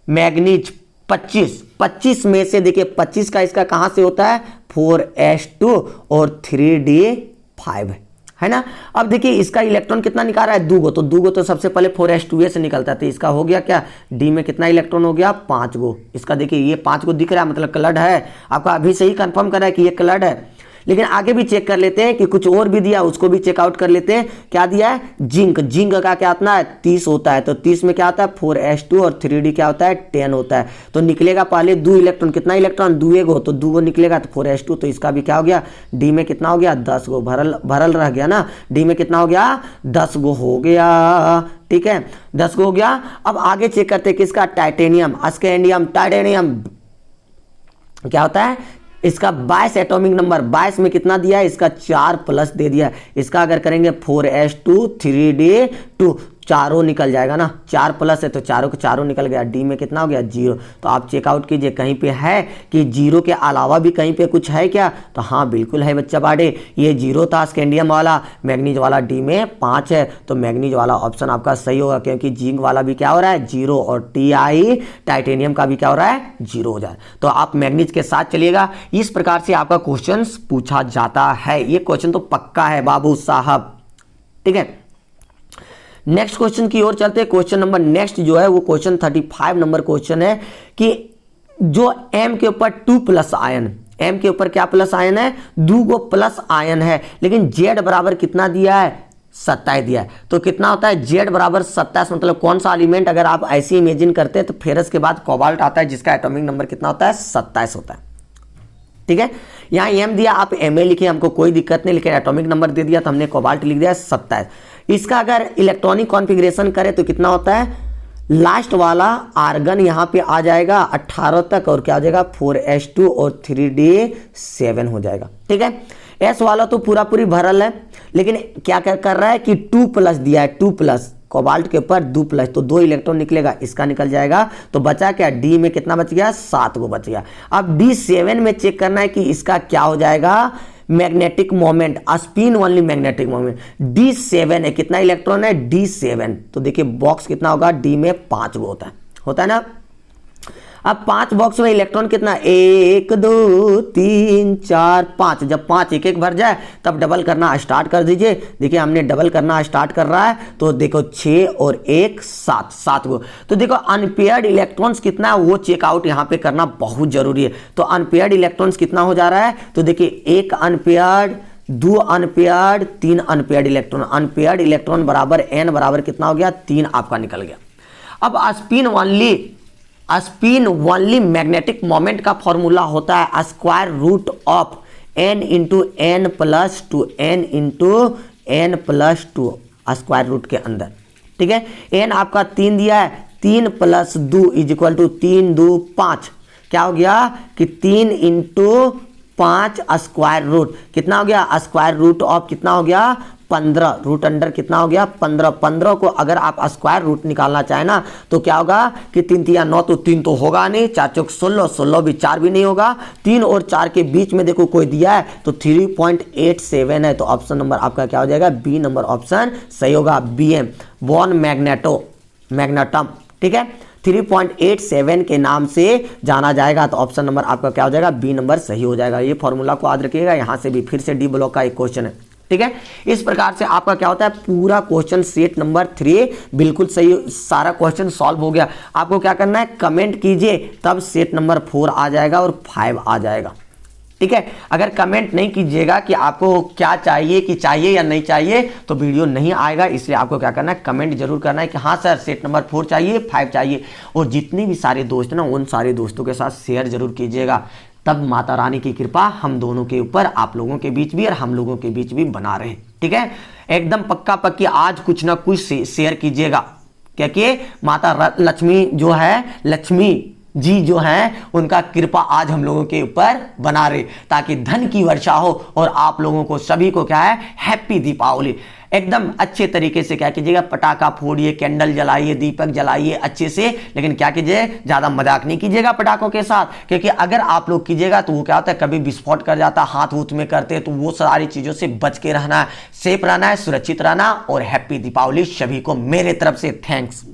मैग्नीज 25 में से देखिए 25 का इसका कहां से होता है, 4s2 और 3d5 है ना। अब देखिए इसका इलेक्ट्रॉन कितना निकाल रहा है, 2 गो, तो 2 गो तो सबसे पहले 4s2 से निकलता है। तो इसका हो गया क्या, डी में कितना इलेक्ट्रॉन हो गया, 5 गो। इसका देखिए ये 5 गो दिख रहा है, मतलब कलर्ड है। आपका अभी सही कंफर्म कर रहा है कि ये कलर्ड है। लेकिन आगे भी चेक कर लेते हैं कि कुछ और भी दिया, उसको भी चेकआउट कर लेते हैं। क्या दिया है, जिंक। जिंक का क्या आता है, 30 होता है, तो 30 में क्या आता है, 4s2 और 3d क्या होता है, 10 होता है। तो निकलेगा पहले 2 इलेक्ट्रॉन, कितना इलेक्ट्रॉन, 2 गो, तो 2 गो निकलेगा, तो 4s2, तो इसका भी क्या हो गया, डी में कितना हो गया, 10 गो। भरल रह गया ना, डी में कितना हो गया, 10 गो हो गया। ठीक है, 10 गो हो गया। अब आगे चेक करते हैं किसका, टाइटेनियम। अस्केंडियम, टाइटेनियम क्या होता है, इसका 22 एटॉमिक नंबर, 22 में कितना दिया है, इसका 4 प्लस दे दिया। इसका अगर करेंगे 4s2 3d2, चारों निकल जाएगा ना, 4 प्लस है तो चारों के चारों निकल गया। डी में कितना हो गया, 0। तो आप चेकआउट कीजिए कहीं पे है कि 0 के अलावा भी कहीं पे कुछ है क्या, तो हाँ बिल्कुल है बच्चा बाड़े, ये 0 था स्कैंडियम वाला, मैग्नीज वाला डी में 5 है, तो मैग्नीज वाला ऑप्शन आपका सही होगा। क्योंकि जिंक वाला भी क्या हो रहा है, 0, और टी टाइटेनियम का भी क्या हो रहा है, 0 हो जाए। तो आप मैग्नीज के साथ चलिएगा। इस प्रकार से आपका क्वेश्चन पूछा जाता है। ये क्वेश्चन तो पक्का है बाबू साहब। ठीक है, नेक्स्ट क्वेश्चन की ओर चलते हैं। क्वेश्चन नंबर नेक्स्ट जो है वो क्वेश्चन 35 नंबर क्वेश्चन है कि जो m के ऊपर 2 प्लस आयन, m के ऊपर क्या प्लस आयन है, 2 गो प्लस आयन है, लेकिन z बराबर कितना दिया है, 27 दिया है। तो कितना होता है, z बराबर 27, मतलब कौन सा एलिमेंट, अगर आप ऐसे इमेजिन करते हैं तो फेरस के बाद कोबाल्ट आता है, जिसका एटॉमिक नंबर कितना होता है, 27 होता है। ठीक है, यहाँ m दिया, आप ma लिखे, हमको कोई दिक्कत नहीं, लेकिन एटॉमिक नंबर दे दिया तो हमने कोबाल्ट लिख दिया 27। इसका अगर इलेक्ट्रॉनिक कॉन्फ़िगरेशन करें तो कितना होता है, लास्ट वाला आर्गन यहाँ पे आ जाएगा 18 तक, और क्या हो जाएगा, 4s2 और 3d7 हो जाएगा। ठीक है, s वाला तो पूरा पूरी भरल है, लेकिन क्या कर रहा है कि 2 प्लस दिया है, 2 प्लस कोबाल्ट के ऊपर 2 प्लस, तो 2 इलेक्ट्रॉन निकलेगा, इसका निकल जाएगा। तो बचा क्या, डी में कितना बच गया, 7 गो बच गया। अब D7 में चेक करना है कि इसका क्या हो जाएगा, magnetic moment, spin only magnetic moment. D7 है, कितना इलेक्ट्रॉन है, D7। तो देखिए बॉक्स कितना होगा, डी में 5 गो होता है ना। अब 5 बॉक्स में इलेक्ट्रॉन कितना, 1 2 3 4 5। जब 5 एक एक भर जाए तब डबल करना स्टार्ट कर दीजिए। देखिए हमने डबल करना स्टार्ट कर रहा है, तो देखो 6 और 1 7 गो। तो देखो अनपेयर्ड इलेक्ट्रॉन्स कितना है वो चेकआउट यहाँ पे करना बहुत जरूरी है। तो अनपेयर्ड इलेक्ट्रॉन्स कितना हो जा रहा है, तो देखिए 1 unpaired, 2 unpaired, 3 unpaired electron. Unpaired electron बराबर n बराबर कितना हो गया, 3 आपका निकल गया। अब स्पिन ओनली मैग्नेटिक मोमेंट का फॉर्मूला होता है square root of n into n plus 2, n into n plus 2 square root के अंदर। ठीक है, n आपका 3 दिया है, 3 प्लस 2 इज इक्वल टू 3 2 5। क्या हो गया कि 3 इंटू 5 स्क्वायर रूट, कितना हो गया, स्क्वायर रूट ऑफ कितना हो गया, 15, रूट अंडर कितना हो गया 15। 15 को अगर आप स्क्वायर रूट निकालना चाहे ना तो क्या होगा कि 3 3 9, तो 3 तो होगा नहीं, 4 चौक 16, 16 भी 4 भी नहीं होगा, 3 और 4 के बीच में देखो कोई दिया है तो 3.87 है, तो ऑप्शन नंबर आपका क्या हो जाएगा, बी नंबर ऑप्शन सही होगा। BM बॉन मैग्नेटम, ठीक है, 3.87 के नाम से जाना जाएगा, तो ऑप्शन नंबर आपका क्या हो जाएगा, बी नंबर सही हो जाएगा। ये फॉर्मूला को याद रखिएगा, यहां से भी फिर से डी ब्लॉक का एक क्वेश्चन है, ठीक है। इस प्रकार से आपका क्या होता है, पूरा क्वेश्चन सेट नंबर 3 बिल्कुल सही, सारा क्वेश्चन सॉल्व हो गया। आपको क्या करना है, कमेंट कीजिए, तब सेट नंबर 4 आ जाएगा और 5 आ जाएगा, ठीक है। अगर कमेंट नहीं कीजिएगा कि आपको क्या चाहिए, कि चाहिए या नहीं चाहिए, तो वीडियो नहीं आएगा। इसलिए आपको क्या करना है, कमेंट जरूर करना है कि हाँ सर सेट नंबर 4 चाहिए, 5 चाहिए, और जितने भी सारे दोस्त हैं ना उन सारे दोस्तों के साथ शेयर जरूर कीजिएगा। तब माता रानी की कृपा हम दोनों के ऊपर, आप लोगों के बीच भी और हम लोगों के बीच भी बना रहे, ठीक है। एकदम पक्का पक्की आज कुछ ना कुछ शेयर कीजिएगा, क्योंकि माता लक्ष्मी जो है, लक्ष्मी जी जो हैं उनका कृपा आज हम लोगों के ऊपर बना रहे, ताकि धन की वर्षा हो और आप लोगों को सभी को क्या है, हैप्पी दीपावली। एकदम अच्छे तरीके से क्या कीजिएगा, पटाखा फोड़िए, कैंडल जलाइए, दीपक जलाइए अच्छे से, लेकिन क्या कीजिए, ज्यादा मजाक नहीं कीजिएगा पटाखों के साथ, क्योंकि अगर आप लोग कीजिएगा तो वो क्या होता है, कभी विस्फोट कर जाता, हाथ वूथ में करते, तो वो सारी चीजों से बच के रहना है, सेफ रहना है, सुरक्षित रहना, और हैप्पी दीपावली सभी को मेरे तरफ से। थैंक्स।